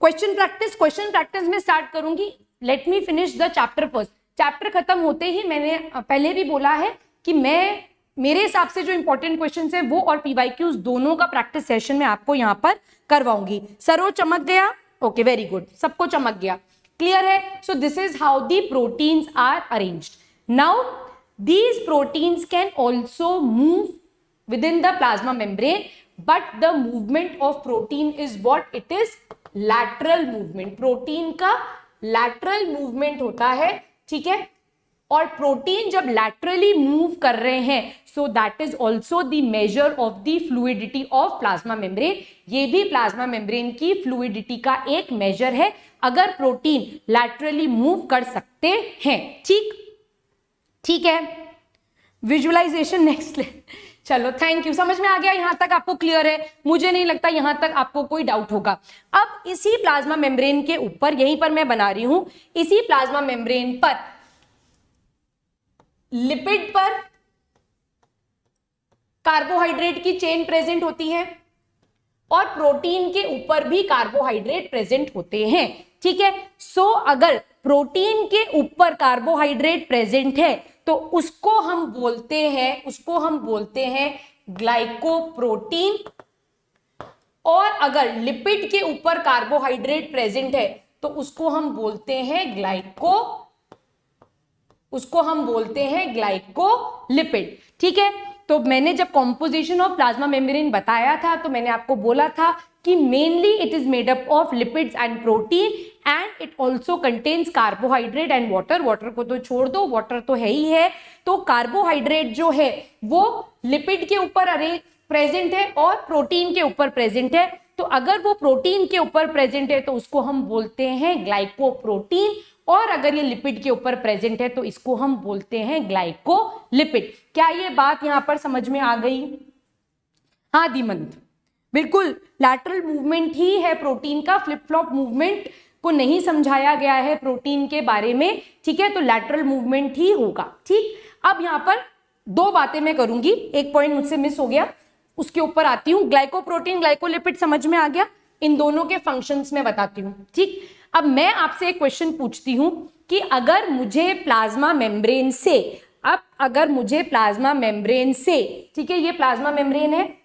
क्वेश्चन प्रैक्टिस में स्टार्ट करूंगी। Let me finish the chapter first. Chapter खत्म होते ही मैंने पहले भी बोला है कि मेरे हिसाब से जो इंपॉर्टेंट क्वेश्चंस है वो और पीवाईक्यूज दोनों का प्रैक्टिस सेशन में आपको यहां पर करवाऊंगी। सरो चमक गया? ओके, वेरी गुड, सबको चमक गया, क्लियर है। So this is how the proteins are arranged. Now these proteins can also move within the plasma membrane, but the movement of protein is what? It is lateral movement. Protein का लैटरल मूवमेंट होता है, ठीक है। और प्रोटीन जब लैटरली मूव कर रहे हैं, so that is also the measure of the fluidity of plasma membrane. ये भी प्लाज्मा मेम्ब्रेन की फ्लूइडिटी का एक मेजर है, अगर प्रोटीन लैटरली मूव कर सकते हैं, ठीक है। Visualisation next. चलो, थैंक यू, समझ में आ गया, यहां तक आपको क्लियर है? मुझे नहीं लगता यहां तक आपको कोई डाउट होगा। अब इसी प्लाज्मा मेम्ब्रेन के ऊपर, यहीं पर मैं बना रही हूं, इसी प्लाज्मा मेम्ब्रेन पर लिपिड पर कार्बोहाइड्रेट की चेन प्रेजेंट होती है और प्रोटीन के ऊपर भी कार्बोहाइड्रेट प्रेजेंट होते हैं, ठीक है। सो अगर प्रोटीन के ऊपर कार्बोहाइड्रेट प्रेजेंट है तो उसको हम बोलते हैं ग्लाइकोप्रोटीन, और अगर लिपिड के ऊपर कार्बोहाइड्रेट प्रेजेंट है तो उसको हम बोलते हैं ग्लाइकोलिपिड, ठीक है। तो मैंने जब कॉम्पोजिशन ऑफ प्लाज्मा मेम्ब्रेन बताया था तो मैंने आपको बोला था कि mainly it is made up of lipids and protein and it also contains carbohydrate and water. Water को तो छोड़ दो, वाटर तो है ही है। तो कार्बोहाइड्रेट जो है वो लिपिड के ऊपर प्रेजेंट है और प्रोटीन के ऊपर प्रेजेंट है। तो अगर वो प्रोटीन के ऊपर प्रेजेंट है तो उसको हम बोलते हैं ग्लाइकोप्रोटीन, और अगर ये लिपिड के ऊपर प्रेजेंट है तो इसको हम बोलते हैं ग्लाइकोलिपिड। क्या ये बात यहां पर समझ में आ गई? हाँ दीमंत, बिल्कुल, लैटरल मूवमेंट ही है प्रोटीन का, फ्लिप फ्लॉप मूवमेंट को नहीं समझाया गया है प्रोटीन के बारे में, ठीक है। तो लैटरल मूवमेंट ही होगा, ठीक। अब यहां पर दो बातें मैं करूंगी, एक पॉइंट मुझसे मिस हो गया, उसके ऊपर आती हूं। ग्लाइकोप्रोटीन, ग्लाइकोलिपिड समझ में आ गया, इन दोनों के फंक्शंस में बताती हूं, ठीक। अब मैं आपसे एक क्वेश्चन पूछती हूं कि अगर मुझे प्लाज्मा मेम्ब्रेन से, ठीक है, ये प्लाज्मा मेम्ब्रेन है,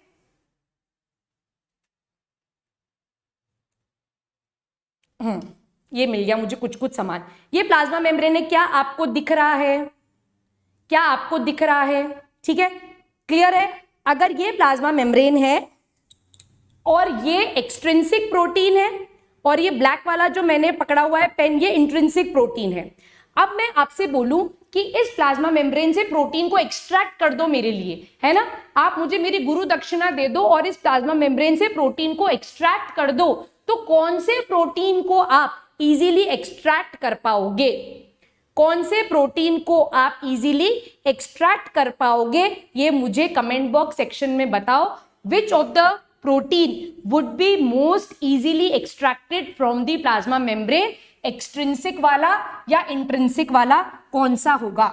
ये मिल गया मुझे कुछ सामान, ये प्लाज्मा मेम्ब्रेन है, क्या आपको दिख रहा है? ठीक है, क्लियर है? अगर ये प्लाज्मा मेम्ब्रेन है और ये एक्सट्रिंसिक प्रोटीन है और ये ब्लैक वाला जो मैंने पकड़ा हुआ है पेन, ये इंट्रिंसिक प्रोटीन है। अब मैं आपसे बोलूं कि इस प्लाज्मा मेम्ब्रेन से प्रोटीन को एक्सट्रैक्ट कर दो मेरे लिए, है ना, आप मुझे मेरी गुरु दक्षिणा दे दो और इस प्लाज्मा मेम्ब्रेन से प्रोटीन को एक्सट्रैक्ट कर दो, तो कौन से प्रोटीन को आप इजीली एक्सट्रैक्ट कर पाओगे? ये मुझे कमेंट बॉक्स सेक्शन में बताओ। Which of the protein would be most easily extracted from the plasma membrane? Extrinsic वाला या इंट्रिंसिक वाला, कौन सा होगा?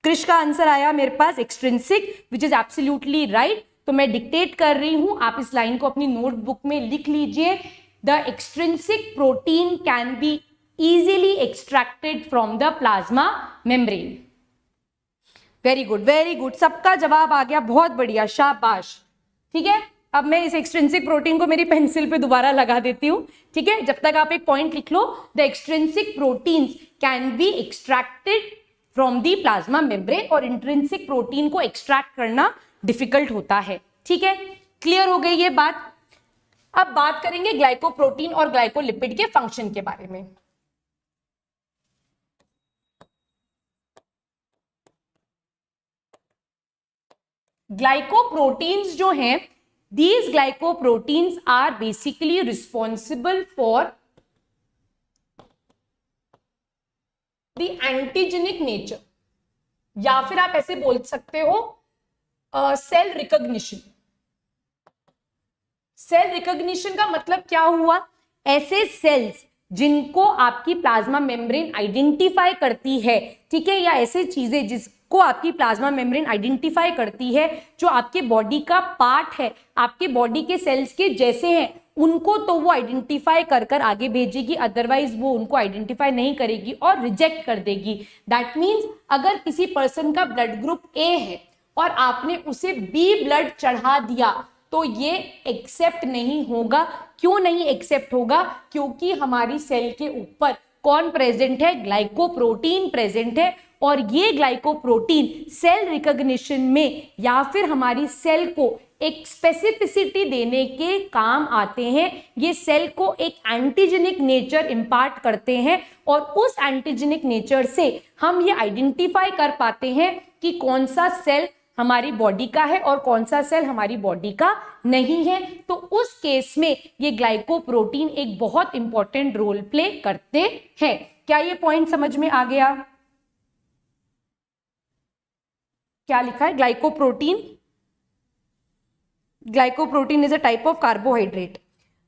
क्रिश का आंसर आया मेरे पास extrinsic, which is absolutely right. तो मैं डिक्टेट कर रही हूं, आप इस लाइन को अपनी नोटबुक में लिख लीजिए। The extrinsic protein can be easily extracted from the plasma membrane. Very good very good, सबका जवाब आ गया, बहुत बढ़िया, शाबाश। ठीक है, अब मैं इस एक्सट्रिंसिक प्रोटीन को मेरी पेंसिल पे दोबारा लगा देती हूँ। ठीक है, जब तक आप एक पॉइंट लिख लो, the extrinsic proteins can be extracted from the plasma membrane, और इंट्रिंसिक प्रोटीन को एक्सट्रैक्ट करना डिफिकल्ट होता है। ठीक है, क्लियर हो गई ये बात। अब बात करेंगे ग्लाइकोप्रोटीन और ग्लाइकोलिपिड के फंक्शन के बारे में। ग्लाइकोप्रोटीन्स जो हैं, these glycoproteins are basically responsible for the antigenic nature, या फिर आप ऐसे बोल सकते हो सेल रिकॉग्निशन। सेल रिकॉग्निशन का मतलब क्या हुआ? ऐसे सेल्स जिनको आपकी प्लाज्मा मेम्ब्रेन आइडेंटिफाई करती है, ठीक है, या ऐसे चीजें जिसको आपकी प्लाज्मा मेम्ब्रेन आइडेंटिफाई करती है, जो आपके बॉडी का पार्ट है, आपके बॉडी के सेल्स के जैसे हैं, उनको तो वो आइडेंटिफाई कर कर आगे भेजेगी, अदरवाइज वो उनको आइडेंटिफाई नहीं करेगी और रिजेक्ट कर देगी। दैट मीन्स अगर किसी पर्सन का ब्लड ग्रुप ए है और आपने उसे बी ब्लड चढ़ा दिया तो ये एक्सेप्ट नहीं होगा। क्यों नहीं एक्सेप्ट होगा? क्योंकि हमारी सेल के ऊपर कौन प्रेजेंट है? ग्लाइकोप्रोटीन प्रेजेंट है, और ये ग्लाइकोप्रोटीन सेल रिकॉग्निशन में या फिर हमारी सेल को एक स्पेसिफिसिटी देने के काम आते हैं। ये सेल को एक एंटीजेनिक नेचर इंपार्ट करते हैं, और उस एंटीजेनिक नेचर से हम ये आइडेंटिफाई कर पाते हैं कि कौन सा सेल हमारी बॉडी का है और कौन सा सेल हमारी बॉडी का नहीं है। तो उस केस में ये ग्लाइकोप्रोटीन एक बहुत इंपॉर्टेंट रोल प्ले करते हैं। क्या ये पॉइंट समझ में आ गया? क्या लिखा है? Glycoprotein, glycoprotein is a type of carbohydrate.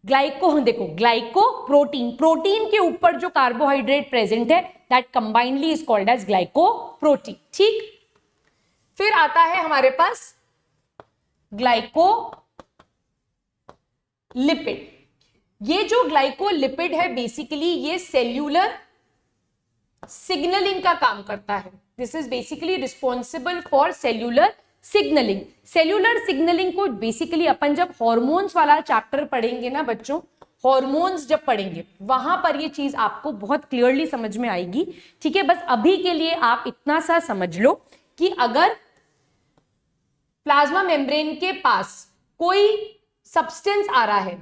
देखो ग्लाइकोप्रोटीन, प्रोटीन के ऊपर जो कार्बोहाइड्रेट प्रेजेंट है, that combinely is called as glycoprotein. ठीक, फिर आता है हमारे पास ग्लाइकोलिपिड। ये जो ग्लाइकोलिपिड है, बेसिकली ये सेल्यूलर सिग्नलिंग का काम करता है। This is basically responsible for cellular signalling. Cellular signalling को बेसिकली अपन जब हॉर्मोन्स वाला चैप्टर पढ़ेंगे ना बच्चों, हॉर्मोन्स जब पढ़ेंगे वहां पर ये चीज आपको बहुत क्लियरली समझ में आएगी। ठीक है, बस अभी के लिए आप इतना सा समझ लो कि अगर प्लाज्मा मेम्ब्रेन के पास कोई सब्सटेंस आ रहा है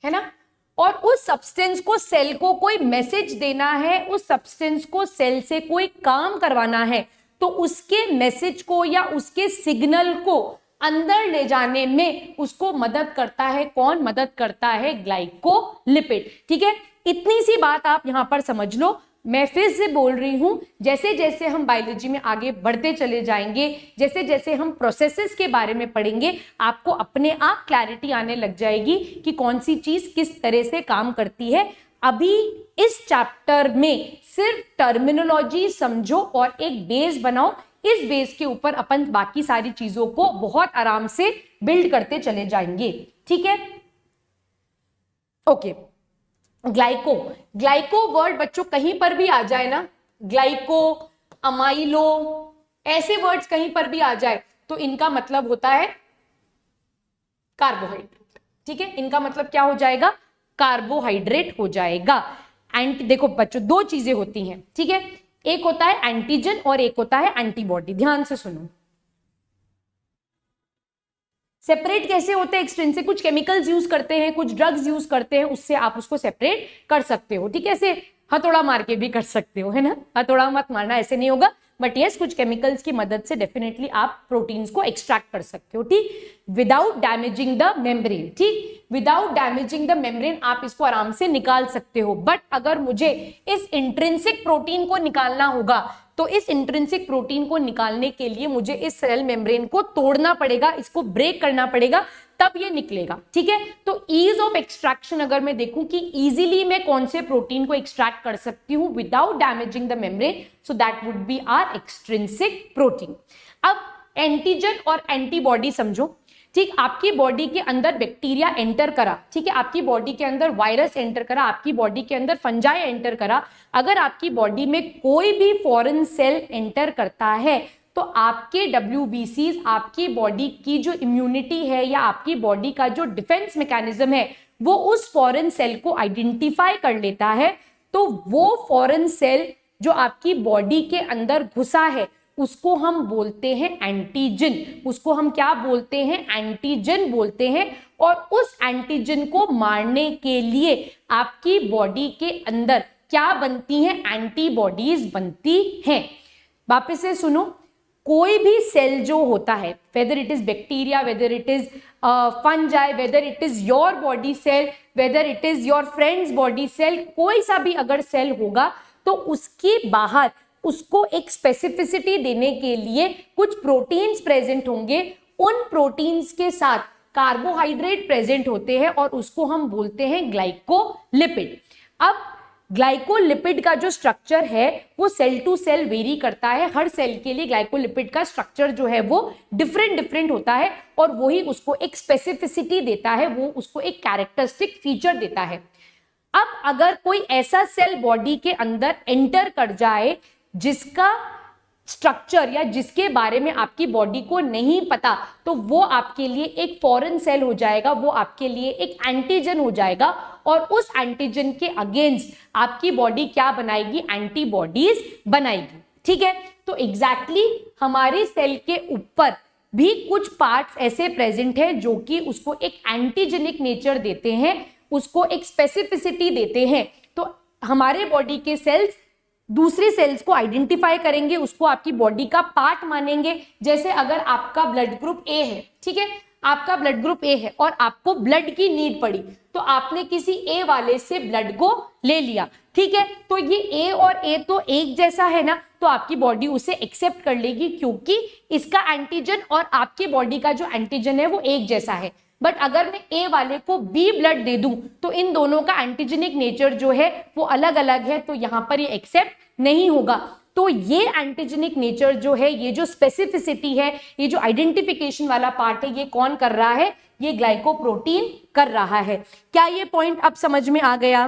ना, और उस सब्सटेंस को सेल को कोई मैसेज देना है, उस सब्सटेंस को सेल से कोई काम करवाना है, तो उसके मैसेज को या उसके सिग्नल को अंदर ले जाने में उसको मदद करता है कौन? मदद करता है ग्लाइकोलिपिड। ठीक है, इतनी सी बात आप यहां पर समझ लो। मैं फिर से बोल रही हूं, जैसे जैसे हम बायोलॉजी में आगे बढ़ते चले जाएंगे, जैसे जैसे हम प्रोसेसेस के बारे में पढ़ेंगे, आपको अपने आप क्लैरिटी आने लग जाएगी कि कौन सी चीज किस तरह से काम करती है। अभी इस चैप्टर में सिर्फ टर्मिनोलॉजी समझो और एक बेस बनाओ। इस बेस के ऊपर अपन बाकी सारी चीजों को बहुत आराम से बिल्ड करते चले जाएंगे। ठीक है, ओके। ग्लाइको वर्ड बच्चों कहीं पर भी आ जाए ना, ग्लाइको, अमाइलो, ऐसे वर्ड्स कहीं पर भी आ जाए तो इनका मतलब होता है कार्बोहाइड्रेट। ठीक है, इनका मतलब क्या हो जाएगा? कार्बोहाइड्रेट हो जाएगा। देखो बच्चों, दो चीजें होती हैं। ठीक है, एक होता है एंटीजन और एक होता है एंटीबॉडी। ध्यान से सुनो, सेपरेट कैसे होते हैं एक्सट्रिंसिक? कुछ केमिकल्स यूज करते हैं, कुछ ड्रग्स यूज करते हैं, उससे आप उसको सेपरेट कर सकते हो। ठीक है, ऐसे हथौड़ा मार के भी कर सकते हो, है ना, हथौड़ा मत मारना, ऐसे नहीं होगा, बट यस कुछ केमिकल्स की मदद से डेफिनेटली आप प्रोटीन्स को एक्सट्रैक्ट कर सकते हो। ठीक, विदाउट डैमेजिंग द मेम्ब्रेन। ठीक, विदाउट डैमेजिंग द मेम्ब्रेन आप इसको आराम से निकाल सकते हो। बट अगर मुझे इस इंट्रिंसिक प्रोटीन को निकालना होगा, तो इस इंट्रिंसिक प्रोटीन को निकालने के लिए मुझे इस सेल मेम्ब्रेन को तोड़ना पड़ेगा, इसको ब्रेक करना पड़ेगा, तब ये निकलेगा। ठीक है, तो ईज ऑफ एक्सट्रैक्शन अगर मैं देखूं कि इजीली मैं कौन से प्रोटीन को एक्सट्रैक्ट कर सकती हूं without damaging the membrane, so that would be are extrinsic protein. अब एंटीजन और एंटीबॉडी समझो। ठीक, आपकी बॉडी के अंदर बैक्टीरिया एंटर करा, ठीक है, आपकी बॉडी के अंदर वायरस एंटर करा, आपकी बॉडी के अंदर फंजाई एंटर करा, अगर आपकी बॉडी में कोई भी फॉरेन सेल एंटर करता है तो आपके WBCs, आपकी बॉडी की जो इम्यूनिटी है या आपकी बॉडी का जो डिफेंस मैकेनिज्म है वो उस फॉरेन सेल को आइडेंटिफाई कर लेता है। तो वो फॉरेन सेल जो आपकी बॉडी के अंदर घुसा है उसको हम बोलते हैं एंटीजन, उसको हम क्या बोलते हैं, एंटीजन बोलते हैं। और उस एंटीजन को मारने के लिए आपकी बॉडी के अंदर क्या बनती हैं, एंटीबॉडीज बनती हैं। वापस से सुनो, कोई भी सेल जो होता है, whether it is bacteria, whether it is fungi, whether it is your body cell, whether it is your friends body cell, कोई सा भी अगर सेल होगा तो उसके बाहर उसको एक स्पेसिफिसिटी देने के लिए कुछ प्रोटीन्स प्रेजेंट होंगे, उन प्रोटीन्स के साथ कार्बोहाइड्रेट प्रेजेंट होते हैं और उसको हम बोलते हैं ग्लाइकोलिपिड। अब ग्लाइकोलिपिड का जो स्ट्रक्चर है वो सेल टू सेल वेरी करता है, हर सेल के लिए ग्लाइकोलिपिड का स्ट्रक्चर जो है वो डिफरेंट होता है और वही उसको एक स्पेसिफिसिटी देता है, वो उसको एक कैरेक्टरिस्टिक फीचर देता है। अब अगर कोई ऐसा सेल बॉडी के अंदर एंटर कर जाए जिसका स्ट्रक्चर या जिसके बारे में आपकी बॉडी को नहीं पता, तो वो आपके लिए एक फॉरेन सेल हो जाएगा, वो आपके लिए एक एंटीजन हो जाएगा और उस एंटीजन के अगेंस्ट आपकी बॉडी क्या बनाएगी, एंटीबॉडीज बनाएगी। ठीक है, तो एग्जैक्टली हमारे सेल के ऊपर भी कुछ पार्ट्स ऐसे प्रेजेंट है जो कि उसको एक एंटीजेनिक नेचर देते हैं, उसको एक स्पेसिफिसिटी देते हैं। तो हमारे बॉडी के सेल्स दूसरी सेल्स को आइडेंटिफाई करेंगे, उसको आपकी बॉडी का पार्ट मानेंगे। जैसे अगर आपका ब्लड ग्रुप ए है, ठीक है, आपका ब्लड ग्रुप ए है और आपको ब्लड की नीड पड़ी तो आपने किसी ए वाले से ब्लड को ले लिया, ठीक है, तो ये ए और ए तो एक जैसा है ना, तो आपकी बॉडी उसे एक्सेप्ट कर लेगी क्योंकि इसका एंटीजन और आपकी बॉडी का जो एंटीजन है वो एक जैसा है। बट अगर मैं ए वाले को बी ब्लड दे दूं तो इन दोनों का एंटीजेनिक नेचर जो है वो अलग अलग है, तो यहां पर ये एक्सेप्ट नहीं होगा। तो ये एंटीजेनिक नेचर जो है, ये जो स्पेसिफिसिटी है, ये जो आइडेंटिफिकेशन वाला पार्ट है, ये कौन कर रहा है, ये ग्लाइकोप्रोटीन कर रहा है। क्या ये पॉइंट अब समझ में आ गया?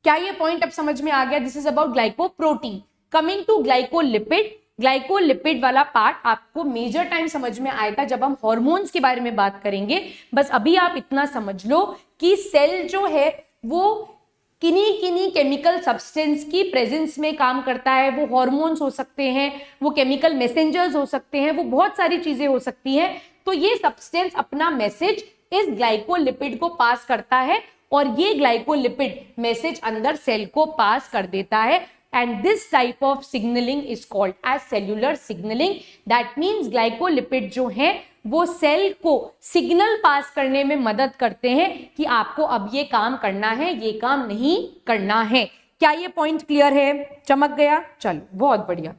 क्या ये पॉइंट अब समझ में आ गया? This is about glycoprotein. Coming to glycolipid, glycolipid वाला पार्ट आपको मेजर टाइम समझ में आएगा जब हम हार्मोन्स के बारे में बात करेंगे। बस अभी आप इतना समझ लो कि सेल जो है वो किन्हीं केमिकल सब्सटेंस की प्रेजेंस में काम करता है। वो हार्मोन्स हो सकते हैं, वो केमिकल मैसेंजर्स हो सकते हैं, वो बहुत सारी चीजें हो सकती हैं। तो ये सब्सटेंस अपना मैसेज इस ग्लाइकोलिपिड को पास करता है और ये ग्लाइकोलिपिड मैसेज अंदर सेल को पास कर देता है। And this type of signaling is called as cellular signaling. That means glycolipid जो है वो सेल को सिग्नल पास करने में मदद करते हैं कि आपको अब ये काम करना है, ये काम नहीं करना है। क्या ये पॉइंट क्लियर है? चमक गया? चलो बहुत बढ़िया।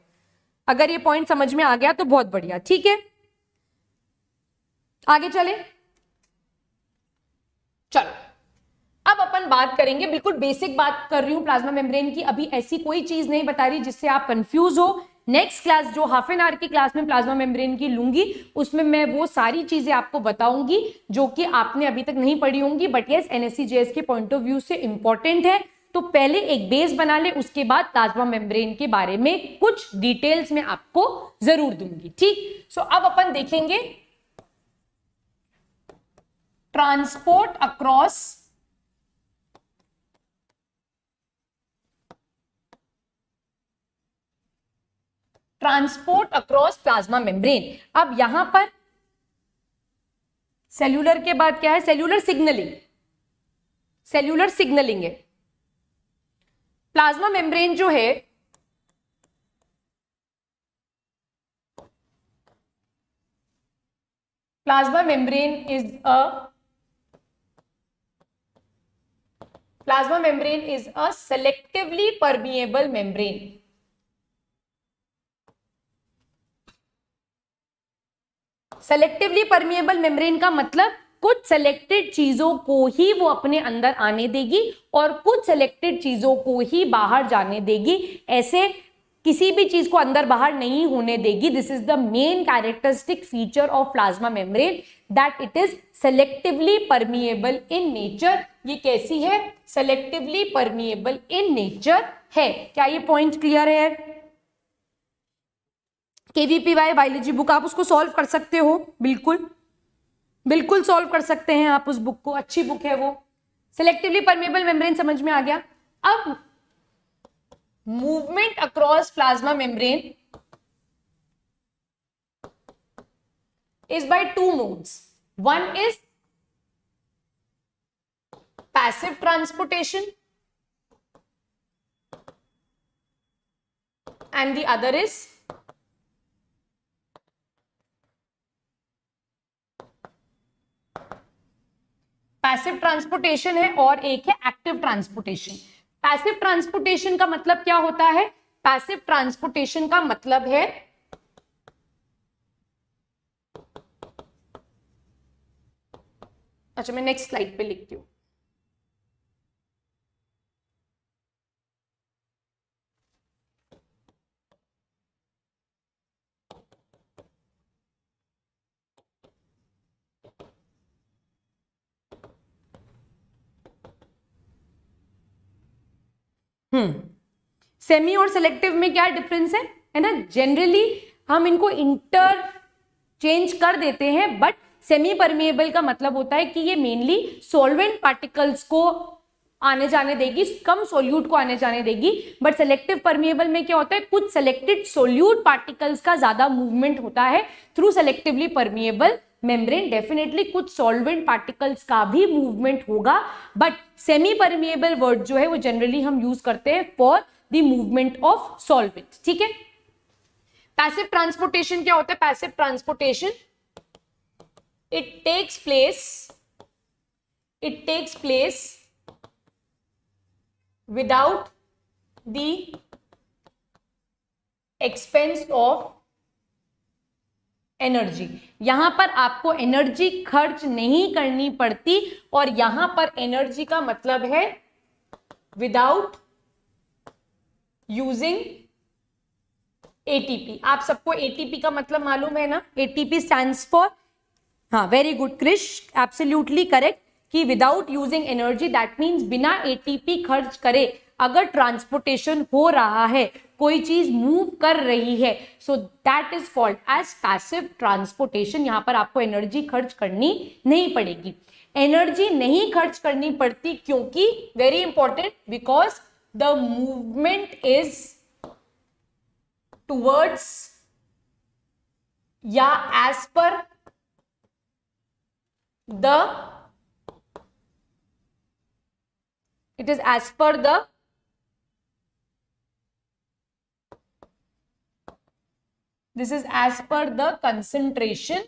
अगर ये पॉइंट समझ में आ गया तो बहुत बढ़िया। ठीक है, आगे चले। चलो अब अपन बात करेंगे, बिल्कुल बेसिक बात कर रही हूं प्लाज्मा मेम्ब्रेन की, अभी ऐसी कोई चीज नहीं बता रही जिससे आप कंफ्यूज हो। नेक्स्ट क्लास जो हाफ एन आवर की क्लास में प्लाज्मा मेम्ब्रेन की लूंगी उसमें मैं वो सारी चीजें आपको बताऊंगी जो कि आपने अभी तक नहीं पढ़ी होंगी, बट यस NSE-JS के पॉइंट ऑफ व्यू से इंपॉर्टेंट है। तो पहले एक बेस बना ले, उसके बाद प्लाज्मा मेम्ब्रेन के बारे में कुछ डिटेल्स में आपको जरूर दूंगी। ठीक, सो अब अपन देखेंगे ट्रांसपोर्ट अक्रॉस प्लाज्मा मेम्ब्रेन। अब यहां पर सेल्यूलर के बाद क्या है? सेल्यूलर सिग्नलिंग है। प्लाज्मा मेम्ब्रेन जो है plasma membrane is a selectively permeable membrane. Selectively permeable membrane का मतलब कुछ सेलेक्टेड चीजों को ही वो अपने अंदर आने देगी और कुछ सेलेक्टेड चीजों को ही बाहर जाने देगी। ऐसे किसी भी चीज को अंदर बाहर नहीं होने देगी. This is the main characteristic feature of plasma membrane, that it is selectively permeable in nature. ये कैसी है? सेलेक्टिवली परमिएबल इन नेचर है. क्या ये पॉइंट क्लियर है? केवीपीवाई बायोलॉजी बुक, आप उसको सॉल्व कर सकते हो, बिल्कुल बिल्कुल सॉल्व कर सकते हैं आप उस बुक को, अच्छी बुक है वो. सेलेक्टिवली परमिएबल मेम्ब्रेन समझ में आ गया. अब movement across plasma membrane is by two modes. One is passive transportation and the other is passive transportation है और एक है एक्टिव ट्रांसपोर्टेशन. पैसिव ट्रांसपोर्टेशन का मतलब क्या होता है? पैसिव ट्रांसपोर्टेशन का मतलब है अच्छा मैं नेक्स्ट स्लाइड पे लिखती हूं. सेमी और सेलेक्टिव में क्या डिफरेंस है ना? जनरली हम इनको इंटरचेंज कर देते हैं, बट सेमी परमिएबल का मतलब होता है कि ये मेनली सॉल्वेंट पार्टिकल्स को आने जाने देगी, कम सोल्यूट को आने जाने देगी. बट सेलेक्टिव परमिएबल में क्या होता है? कुछ सेलेक्टेड सोल्यूट पार्टिकल्स का ज्यादा मूवमेंट होता है through selectively permeable membrane. Definitely कुछ सॉल्वेंट पार्टिकल्स का भी मूवमेंट होगा, बट सेमी परमिएबल वर्ड जो है वो जनरली हम यूज करते हैं for the movement of solvent. ठीक है. पैसिव ट्रांसपोर्टेशन क्या होता है? Passive transportation it takes place without the expense of energy. यहां पर आपको एनर्जी खर्च नहीं करनी पड़ती, और यहां पर एनर्जी का मतलब है विदाउट यूजिंग एटीपी. आप सबको एटीपी का मतलब मालूम है ना? एटीपी स्टैंड्स फॉर, हाँ very good Krish, absolutely correct, कि without using energy, that means बिना एटीपी खर्च करे अगर ट्रांसपोर्टेशन हो रहा है, कोई चीज मूव कर रही है, so that is called as passive transportation. यहां पर आपको एनर्जी खर्च करनी नहीं पड़ेगी. एनर्जी नहीं खर्च करनी पड़ती क्योंकि, very important, because the movement is towards या as per it is as per the this is as per the concentration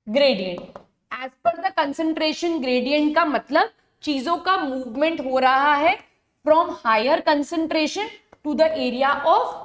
gradient. as per the concentration gradient का मतलब चीजों का मूवमेंट हो रहा है from higher concentration to the area of,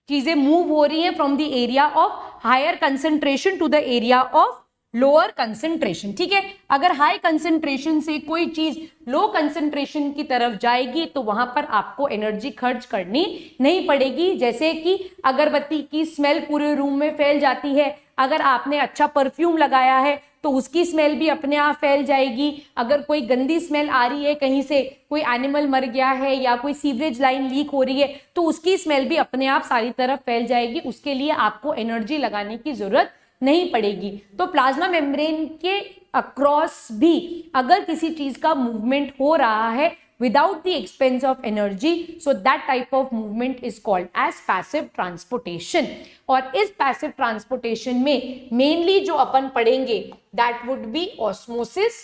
चीजें मूव हो रही हैं from the area of higher concentration to the area of lower concentration. ठीक है. अगर हाई कंसंट्रेशन से कोई चीज लो कंसंट्रेशन की तरफ जाएगी तो वहां पर आपको एनर्जी खर्च करनी नहीं पड़ेगी. जैसे कि अगरबत्ती की स्मेल पूरे रूम में फैल जाती है, अगर आपने अच्छा परफ्यूम लगाया है तो उसकी स्मेल भी अपने आप फैल जाएगी. अगर कोई गंदी स्मेल आ रही है कहीं से, कोई एनिमल मर गया है या कोई सीवरेज लाइन लीक हो रही है, तो उसकी स्मेल भी अपने आप सारी तरफ फैल जाएगी. उसके लिए आपको एनर्जी लगाने की जरूरत नहीं पड़ेगी. तो प्लाज्मा मेम्ब्रेन के अक्रॉस भी अगर किसी चीज का मूवमेंट हो रहा है without the expense of energy, so that type of movement is called as passive transportation. और इस passive transportation में mainly जो अपन पढ़ेंगे that would be osmosis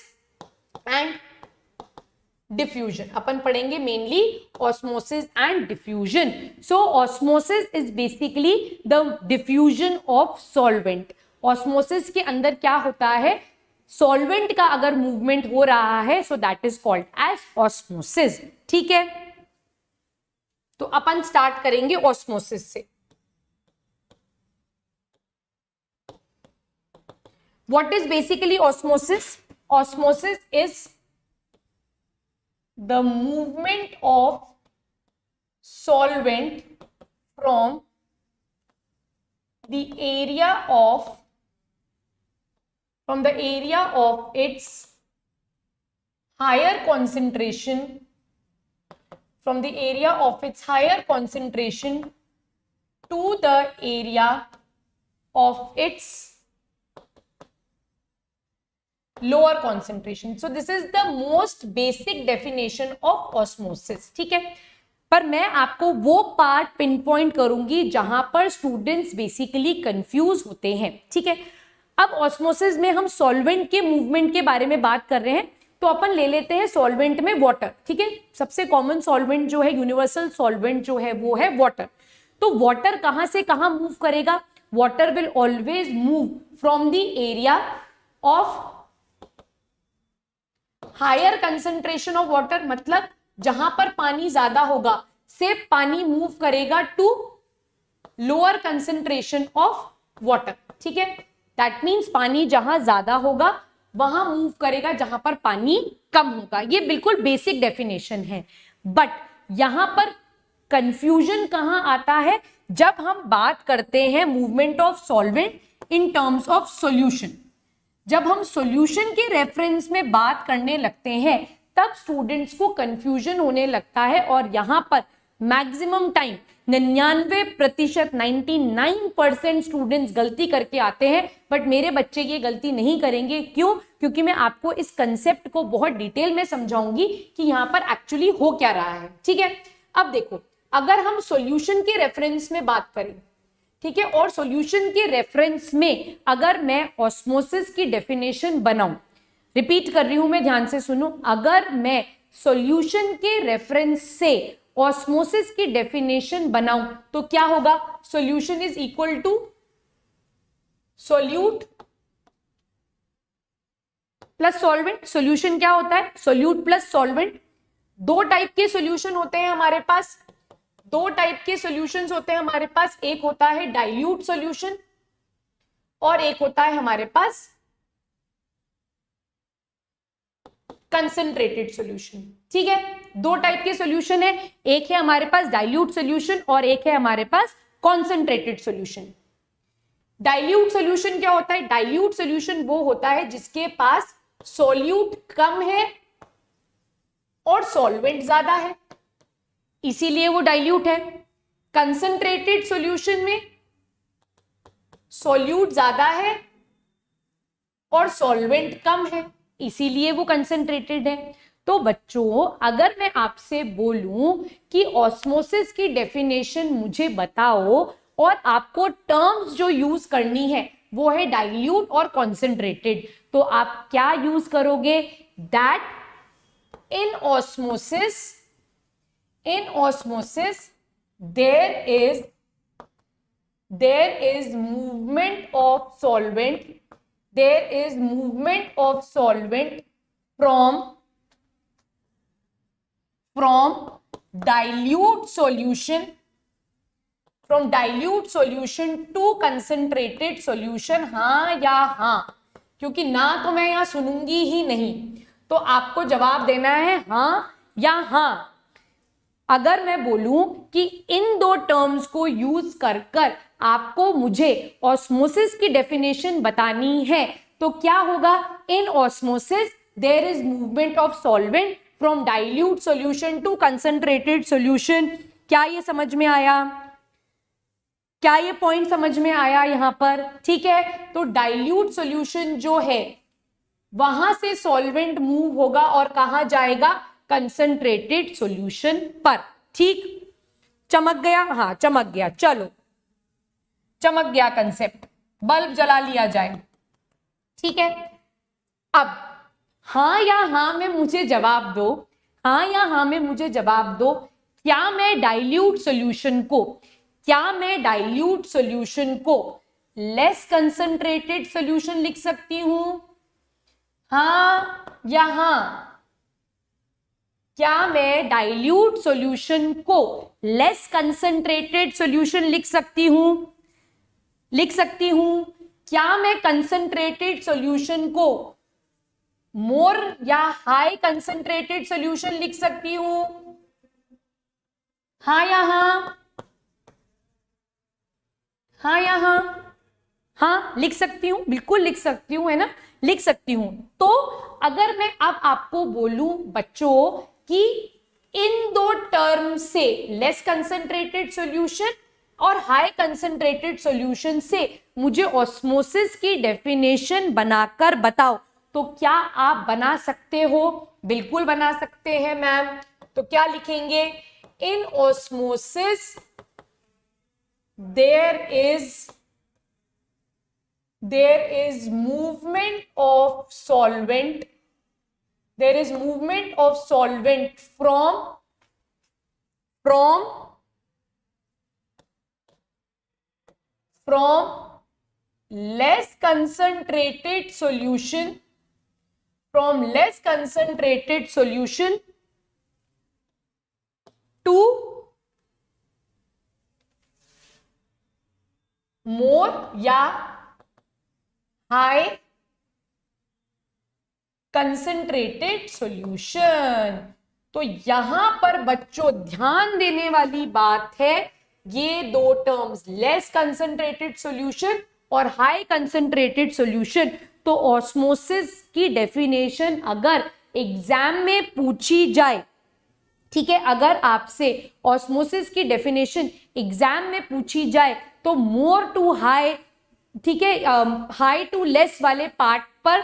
and diffusion. अपन पढ़ेंगे mainly osmosis and diffusion. So osmosis is basically the diffusion of solvent. osmosis के अंदर क्या होता है? सॉल्वेंट का अगर मूवमेंट हो रहा है, so that is called as osmosis. ठीक है. तो अपन स्टार्ट करेंगे ऑस्मोसिस से. What is basically osmosis? Osmosis is the movement of solvent from the area of its higher concentration from the area of its higher concentration to the area of its lower concentration. So this is the most basic definition of osmosis. ठीक है, पर मैं आपको वो पार्ट पिन पॉइंट करूंगी जहां पर स्टूडेंट्स बेसिकली कंफ्यूज होते हैं. ठीक है, अब ऑस्मोसिस में हम सॉल्वेंट के मूवमेंट के बारे में बात कर रहे हैं, तो अपन ले लेते हैं सॉल्वेंट में वाटर. ठीक है, सबसे कॉमन सॉल्वेंट जो है, यूनिवर्सल सॉल्वेंट जो है वो है वाटर. तो वाटर कहां से कहां मूव करेगा? Water will always move from the area of higher concentration of water, मतलब जहां पर पानी ज्यादा होगा से पानी मूव करेगा to lower concentration of water. ठीक है, दैट मीन्स पानी जहां ज्यादा होगा वहां मूव करेगा जहां पर पानी कम होगा. ये बिल्कुल बेसिक डेफिनेशन है. बट यहां पर कंफ्यूजन कहां आता है? जब हम बात करते हैं movement of solvent in terms of solution. जब हम सॉल्यूशन के रेफरेंस में बात करने लगते हैं तब स्टूडेंट्स को कंफ्यूजन होने लगता है, और यहां पर मैक्सिमम टाइम 99%, 99% स्टूडेंट्स गलती करके आते हैं. बट मेरे बच्चे ये गलती नहीं करेंगे. क्यों? क्योंकि मैं आपको इस कंसेप्ट को बहुत डिटेल में समझाऊंगी कि यहां पर एक्चुअली हो क्या रहा है. ठीक है, अब देखो, अगर हम सॉल्यूशन के रेफरेंस में बात करें, ठीक है, और सॉल्यूशन के रेफरेंस में अगर मैं ऑस्मोसिस की डेफिनेशन बनाऊं, रिपीट कर रही हूं मैं, ध्यान से सुनो, अगर मैं सॉल्यूशन के रेफरेंस से ऑस्मोसिस की डेफिनेशन बनाऊं तो क्या होगा? Solution is equal to solute plus solvent. Solution क्या होता है? Solute plus solvent. दो टाइप के सॉल्यूशन होते हैं हमारे पास, दो टाइप के सॉल्यूशंस होते हैं हमारे पास. एक होता है डाइल्यूट सॉल्यूशन और एक होता है हमारे पास कंसंट्रेटेड सॉल्यूशन. ठीक है, दो टाइप के सॉल्यूशन है. एक है हमारे पास डाइल्यूट सॉल्यूशन और एक है हमारे पास कॉन्सेंट्रेटेड सॉल्यूशन. डाइल्यूट सॉल्यूशन क्या होता है? डाइल्यूट सॉल्यूशन वो होता है जिसके पास सोल्यूट कम है और सॉल्वेंट ज्यादा है, इसीलिए वो डाइल्यूट है. कंसंट्रेटेड सॉल्यूशन में सोल्यूट ज्यादा है और सॉल्वेंट कम है, इसीलिए वो कंसंट्रेटेड है. तो बच्चों, अगर मैं आपसे बोलूं कि ऑस्मोसिस की डेफिनेशन मुझे बताओ और आपको टर्म्स जो यूज करनी है वो है डाइल्यूट और कॉन्सेंट्रेटेड, तो आप क्या यूज करोगे? That in osmosis there is movement of solvent from dilute solution to concentrated solution. हाँ या हाँ? क्योंकि ना तो मैं यहां सुनूंगी ही नहीं, तो आपको जवाब देना है हाँ या हाँ. अगर मैं बोलूं कि इन दो टर्म्स को यूज कर आपको मुझे ऑस्मोसिस की डेफिनेशन बतानी है तो क्या होगा? In osmosis there is movement of solvent from dilute solution to concentrated solution. क्या ये समझ में आया? क्या ये पॉइंट समझ में आया यहां पर? ठीक है, तो डाइल्यूट सॉल्यूशन जो है वहां से सॉल्वेंट मूव होगा और कहां जाएगा? कंसंट्रेटेड सॉल्यूशन पर. ठीक, चमक गया? हाँ चमक गया. चलो, चमक गया कंसेप्ट, बल्ब जला लिया जाए. ठीक है, अब हाँ या हाँ में मुझे जवाब दो, हाँ या हाँ में मुझे जवाब दो. क्या मैं डाइल्यूट सॉल्यूशन को लेस कंसंट्रेटेड सॉल्यूशन लिख सकती हूं? हाँ या हाँ? क्या मैं डाइल्यूट सॉल्यूशन को लेस कंसंट्रेटेड सॉल्यूशन लिख सकती हूं? क्या मैं कंसंट्रेटेड सॉल्यूशन को मोर या हाई कंसंट्रेटेड सॉल्यूशन लिख सकती हूं, हाँ या हाँ, हाँ या हाँ, हाँ लिख सकती हूँ, बिल्कुल लिख सकती हूँ, है ना, लिख सकती हूं। तो अगर मैं अब आपको बोलूं बच्चों कि इन दो टर्म से लेस कंसंट्रेटेड सॉल्यूशन और हाई कंसंट्रेटेड सॉल्यूशन से मुझे ऑस्मोसिस की डेफिनेशन बनाकर बताओ, तो क्या आप बना सकते हो? बिल्कुल बना सकते हैं मैम। तो क्या लिखेंगे? इन osmosis there is movement of solvent, there is movement of solvent from less concentrated solution, from less concentrated solution to more या हाई कंसंट्रेटेड सॉल्यूशन। तो यहां पर बच्चों ध्यान देने वाली बात है, ये दो टर्म्स लेस कंसंट्रेटेड सॉल्यूशन और हाई कंसंट्रेटेड सॉल्यूशन, तो ऑस्मोसिस की डेफिनेशन अगर एग्जाम में पूछी जाए, ठीक है, अगर आपसे ऑस्मोसिस की डेफिनेशन एग्जाम में पूछी जाए तो मोर टू हाई, ठीक है, हाई टू लेस वाले पार्ट पर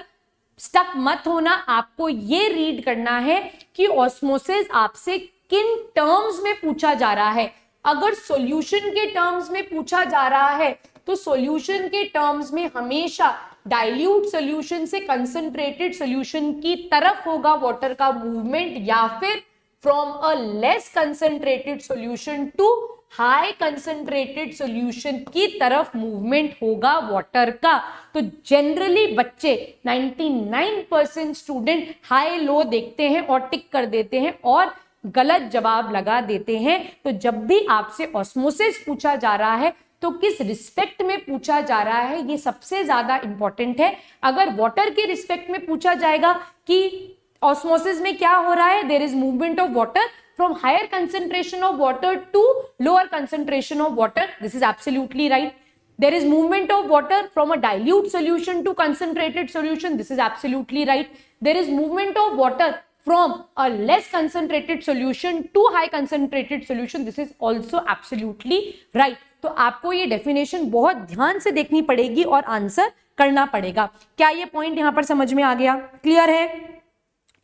स्टक मत होना। आपको ये रीड करना है कि ऑस्मोसिस आपसे किन टर्म्स में पूछा जा रहा है। अगर सॉल्यूशन के टर्म्स में पूछा जा रहा है तो सॉल्यूशन के टर्म्स में हमेशा डाइल्यूट सॉल्यूशन से कंसंट्रेटेड सॉल्यूशन की तरफ होगा वाटर का मूवमेंट, या फिर from a less concentrated solution to high concentrated solution की तरफ मूवमेंट होगा वाटर का। तो जनरली बच्चे 99% स्टूडेंट हाई लो देखते हैं और टिक कर देते हैं और गलत जवाब लगा देते हैं। तो जब भी आपसे ऑस्मोसिस पूछा जा रहा है तो किस रिस्पेक्ट में पूछा जा रहा है, ये सबसे ज्यादा इंपॉर्टेंट है। अगर वाटर के रिस्पेक्ट में पूछा जाएगा कि ऑस्मोसिस में क्या हो रहा है, there is movement of water from higher concentration of water to lower concentration of water, this is absolutely right. There is movement of water from a dilute solution to concentrated solution, this is absolutely right. There is movement of water from a less concentrated solution to high concentrated solution, this is also absolutely right. तो आपको ये डेफिनेशन बहुत ध्यान से देखनी पड़ेगी और आंसर करना पड़ेगा। क्या ये पॉइंट यहां पर समझ में आ गया? क्लियर है?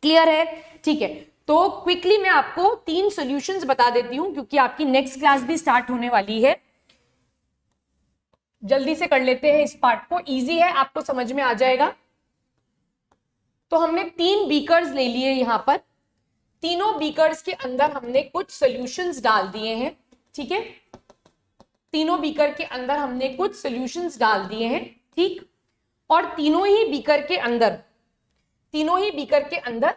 क्लियर है? ठीक है, तो क्विकली मैं आपको 3 सॉल्यूशंस बता देती हूं क्योंकि आपकी नेक्स्ट क्लास भी स्टार्ट होने वाली है। जल्दी से कर लेते हैं इस पार्ट को, इजी है, आपको समझ में आ जाएगा। तो हमने 3 बीकर्स ले लिए यहां पर, तीनों बीकर्स के अंदर हमने कुछ सॉल्यूशंस डाल दिए हैं, ठीक है, तीनों बीकर के अंदर हमने कुछ सॉल्यूशंस डाल दिए हैं, ठीक, और तीनों ही बीकर के अंदर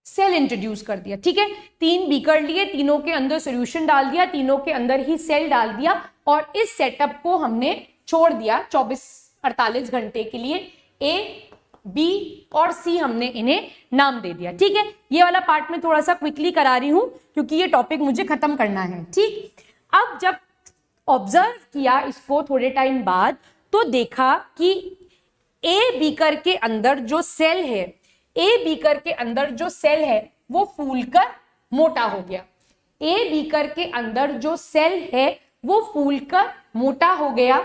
सेल इंट्रोड्यूस कर दिया, ठीक है। 3 बीकर लिए, तीनों के अंदर सॉल्यूशन डाल दिया, तीनों के अंदर ही सेल डाल दिया और इस सेटअप को हमने छोड़ दिया 24-48 घंटे के लिए। ए, बी और सी हमने इन्हें नाम दे दिया, ठीक है। ये वाला पार्ट में थोड़ा सा क्विकली करा रही हूं क्योंकि ये टॉपिक मुझे खत्म करना है, ठीक। अब जब ऑब्जर्व किया इसको थोड़े टाइम बाद तो देखा कि ए बीकर के अंदर जो सेल है, ए बीकर के अंदर जो सेल है वो फूलकर मोटा हो गया। ए बीकर के अंदर जो सेल है वो फूलकर मोटा हो गया।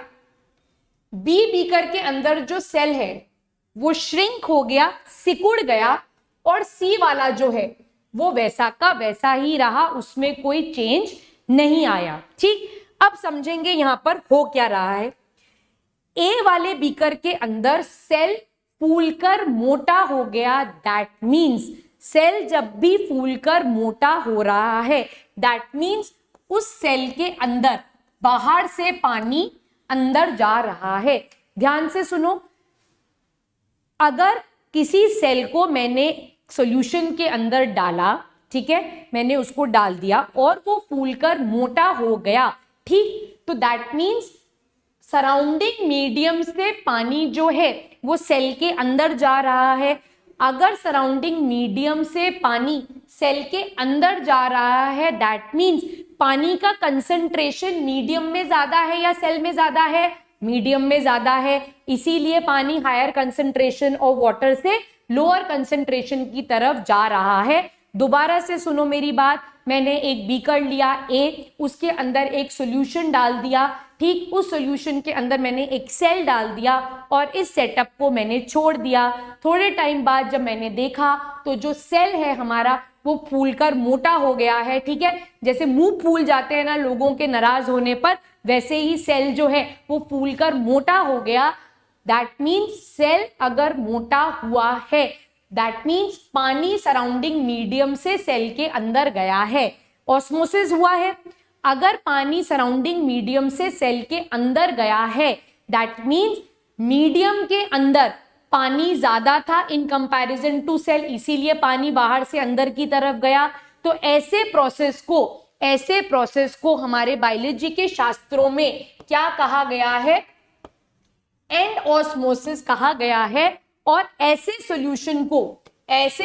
बी बीकर के अंदर जो सेल है वो श्रिंक हो गया, सिकुड़ गया, और सी वाला जो है वो वैसा का वैसा ही रहा, उसमें कोई चेंज नहीं आया, ठीक। अब समझेंगे यहां पर हो क्या रहा है। ए वाले बीकर के अंदर सेल फूलकर मोटा हो गया, दैट मीन्स सेल जब भी फूलकर मोटा हो रहा है दैट मीन्स उस सेल के अंदर बाहर से पानी अंदर जा रहा है। ध्यान से सुनो, अगर किसी सेल को मैंने सॉल्यूशन के अंदर डाला, ठीक है, मैंने उसको डाल दिया और वो फूलकर मोटा हो गया, ठीक, तो दैट मीन्स सराउंडिंग मीडियम से पानी जो है वो सेल के अंदर जा रहा है। अगर सराउंडिंग मीडियम से पानी सेल के अंदर जा रहा है, दैट मीन्स पानी का कंसंट्रेशन मीडियम में ज्यादा है या सेल में ज्यादा है? मीडियम में ज्यादा है, इसीलिए पानी हायर कंसंट्रेशन ऑफ वाटर से लोअर कंसंट्रेशन की तरफ जा रहा है। दोबारा से सुनो मेरी बात, मैंने एक बीकर लिया ए, उसके अंदर एक सॉल्यूशन डाल दिया, ठीक उस सॉल्यूशन के अंदर मैंने एक सेल डाल दिया और इस सेटअप को मैंने छोड़ दिया। थोड़े टाइम बाद जब मैंने देखा तो जो सेल है हमारा वो फूलकर मोटा हो गया है, ठीक है। जैसे मुंह फूल जाते हैं ना लोगों के नाराज होने पर, वैसे ही सेल जो है वो फूलकर मोटा हो गया। दैट मीन्स सेल अगर मोटा हुआ है, दैट मीन्स पानी सराउंडिंग मीडियम से सेल के अंदर गया है, ऑस्मोसिस हुआ है। अगर पानी सराउंडिंग मीडियम से सेल के अंदर गया है, दैट मीन्स मीडियम के अंदर पानी ज्यादा था इन कंपैरिजन टू सेल, इसीलिए पानी बाहर से अंदर की तरफ गया। तो ऐसे प्रोसेस को हमारे बायोलॉजी के शास्त्रों में क्या कहा गया है? एंड ऑस्मोसिस कहा गया है। और ऐसे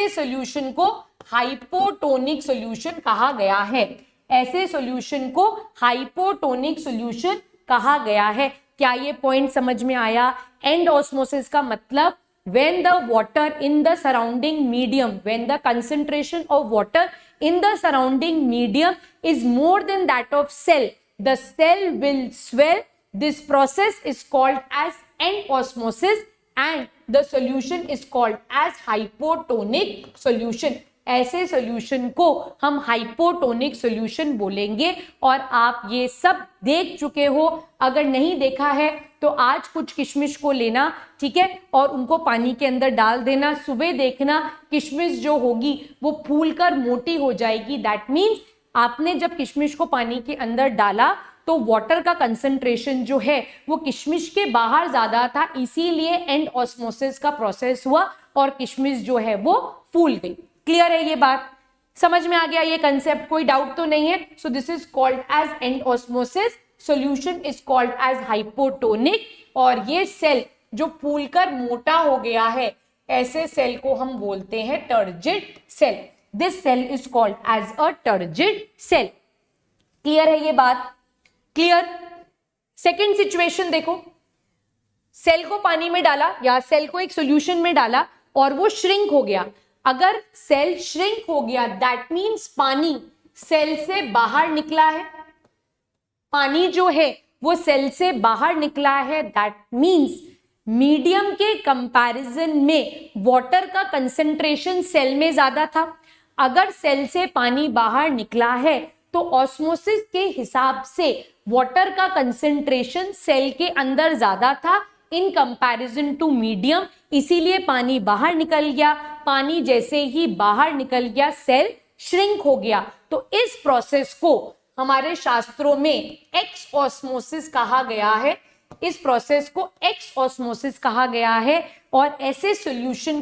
सॉल्यूशन को हाइपोटोनिक सॉल्यूशन कहा गया है। ऐसे सॉल्यूशन को हाइपोटोनिक सॉल्यूशन कहा गया है। क्या ये पॉइंट समझ में आया? एंड ऑस्मोसिस का मतलब when the water in the surrounding medium, when the concentration of water in the surrounding medium is more than that of cell, the cell will swell. This process is called as end osmosis and the solution is called as hypotonic solution. ऐसे सॉल्यूशन को हम हाइपोटोनिक सॉल्यूशन बोलेंगे। और आप ये सब देख चुके हो, अगर नहीं देखा है तो आज कुछ किशमिश को लेना, ठीक है, और उनको पानी के अंदर डाल देना। सुबह देखना किशमिश जो होगी वो फूलकर मोटी हो जाएगी। दैट मीन्स आपने जब किशमिश को पानी के अंदर डाला तो वाटर का कंसंट्रेशन जो है वो किशमिश के बाहर ज्यादा था, इसीलिए एंड ऑस्मोसिस का प्रोसेस हुआ और किशमिश जो है वो फूल गई। क्लियर है ये बात? समझ में आ गया ये कंसेप्ट? कोई डाउट तो नहीं है? So this is called as endosmosis, solution is called as hypotonic. और ये सेल जो फूलकर मोटा हो गया है, ऐसे सेल को हम बोलते हैं turgid cell. This cell is called as a turgid cell. Clear है ये बात? क्लियर? सेकेंड सिचुएशन देखो, सेल को पानी में डाला या सेल को एक सॉल्यूशन में डाला और वो श्रिंक हो गया। अगर सेल श्रिंक हो गया, दैट मीन्स पानी सेल से बाहर निकला है। पानी जो है वो सेल से बाहर निकला है, दैट मीन्स मीडियम के कंपैरिजन में वाटर का कंसंट्रेशन सेल में ज्यादा था। अगर सेल से पानी बाहर निकला है तो ऑस्मोसिस के हिसाब से वाटर का कंसंट्रेशन सेल के अंदर ज्यादा था इन कंपैरिजन टू मीडियम, इसीलिए पानी बाहर निकल गया। पानी जैसे ही बाहर निकल गया, सेल श्रिंक हो गया। तो इस प्रोसेस को हमारे शास्त्रों में एक्स ऑस्मोसिस कहा गया है। इस प्रोसेस को एक्स ऑस्मोसिस कहा गया है। और ऐसे सॉल्यूशन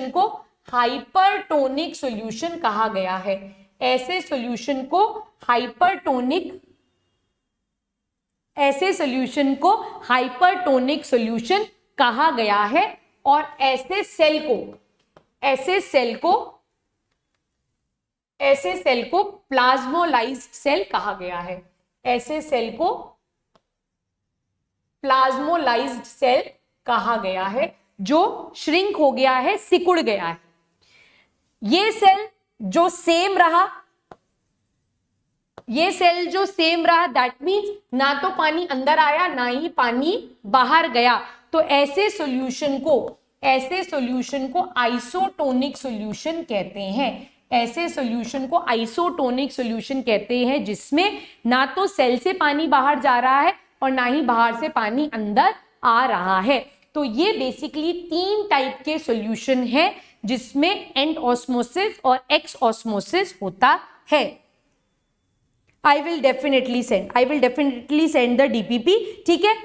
को हाइपरटोनिक सॉल्यूशन कहा गया है। ऐसे सॉल्यूशन को हाइपरटोनिक सॉल्यूशन कहा गया है। और ऐसे सेल को प्लाज्मोलाइज्ड सेल कहा गया है। ऐसे सेल को प्लाज्मोलाइज्ड सेल कहा गया है, जो श्रिंक हो गया है, सिकुड़ गया है। ये सेल जो सेम रहा, दैट मीन्स ना तो पानी अंदर आया ना ही पानी बाहर गया। तो ऐसे सॉल्यूशन को आइसोटोनिक सॉल्यूशन कहते हैं। ऐसे सॉल्यूशन को आइसोटोनिक सॉल्यूशन कहते हैं, जिसमें ना तो सेल से पानी बाहर जा रहा है और ना ही बाहर से पानी अंदर आ रहा है। तो ये बेसिकली 3 टाइप के सॉल्यूशन है जिसमें एंड ऑस्मोसिस और एक्स ऑस्मोसिस होता है। I will definitely send the DPP, ठीक है।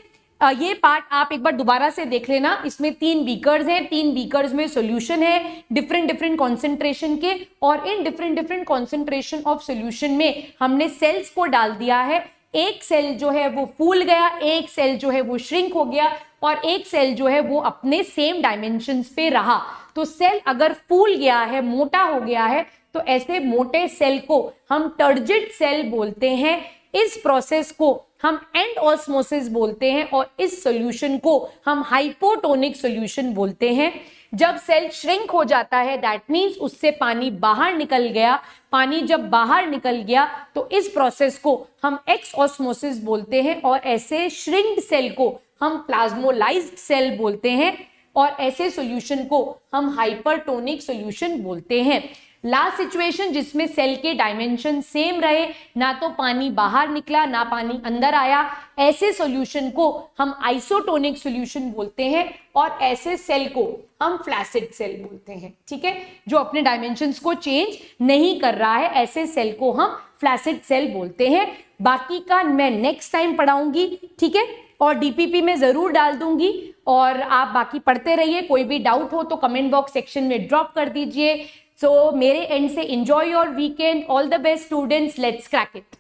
ये पार्ट आप एक बार दोबारा से देख लेना। इसमें 3 बीकर्स हैं, 3 बीकर्स में सॉल्यूशन है डिफरेंट कॉन्सेंट्रेशन के, और in different concentration of solution में हमने सेल्स को डाल दिया है। एक सेल जो है वो फूल गया, एक सेल जो है वो श्रिंक हो गया और एक सेल जो है वो अपने सेम डायमेंशंस पे रहा। तो सेल अगर फूल गया है, मोटा हो गया है, तो ऐसे मोटे सेल को हम टर्जिड सेल बोलते हैं। इस प्रोसेस को हम एंड ऑस्मोसिस बोलते हैं और इस सॉल्यूशन को हम हाइपोटोनिक सॉल्यूशन बोलते हैं। जब सेल श्रिंक हो जाता है दैट मीन्स उससे पानी बाहर निकल गया। पानी जब बाहर निकल गया तो इस प्रोसेस को हम एक्स ऑस्मोसिस बोलते हैं और ऐसे श्रिंक्ड सेल को हम प्लाज्मोलाइज्ड सेल बोलते हैं और ऐसे सॉल्यूशन को हम हाइपरटोनिक सॉल्यूशन बोलते हैं। लास्ट सिचुएशन जिसमें सेल के डायमेंशन सेम रहे, ना तो पानी बाहर निकला ना पानी अंदर आया, ऐसे सॉल्यूशन को हम आइसोटोनिक सॉल्यूशन बोलते हैं और ऐसे सेल को हम फ्लैसिड सेल बोलते हैं। ठीक है, जो अपने डायमेंशंस को चेंज नहीं कर रहा है, ऐसे सेल को हम फ्लैसिड सेल बोलते हैं। बाकी का मैं नेक्स्ट टाइम पढ़ाऊंगी। ठीक है, और डीपीपी में जरूर डाल दूंगी और आप बाकी पढ़ते रहिए। कोई भी डाउट हो तो कमेंट बॉक्स सेक्शन में ड्रॉप कर दीजिए। सो मेरे एंड से enjoy your weekend. All the best students, let's crack it.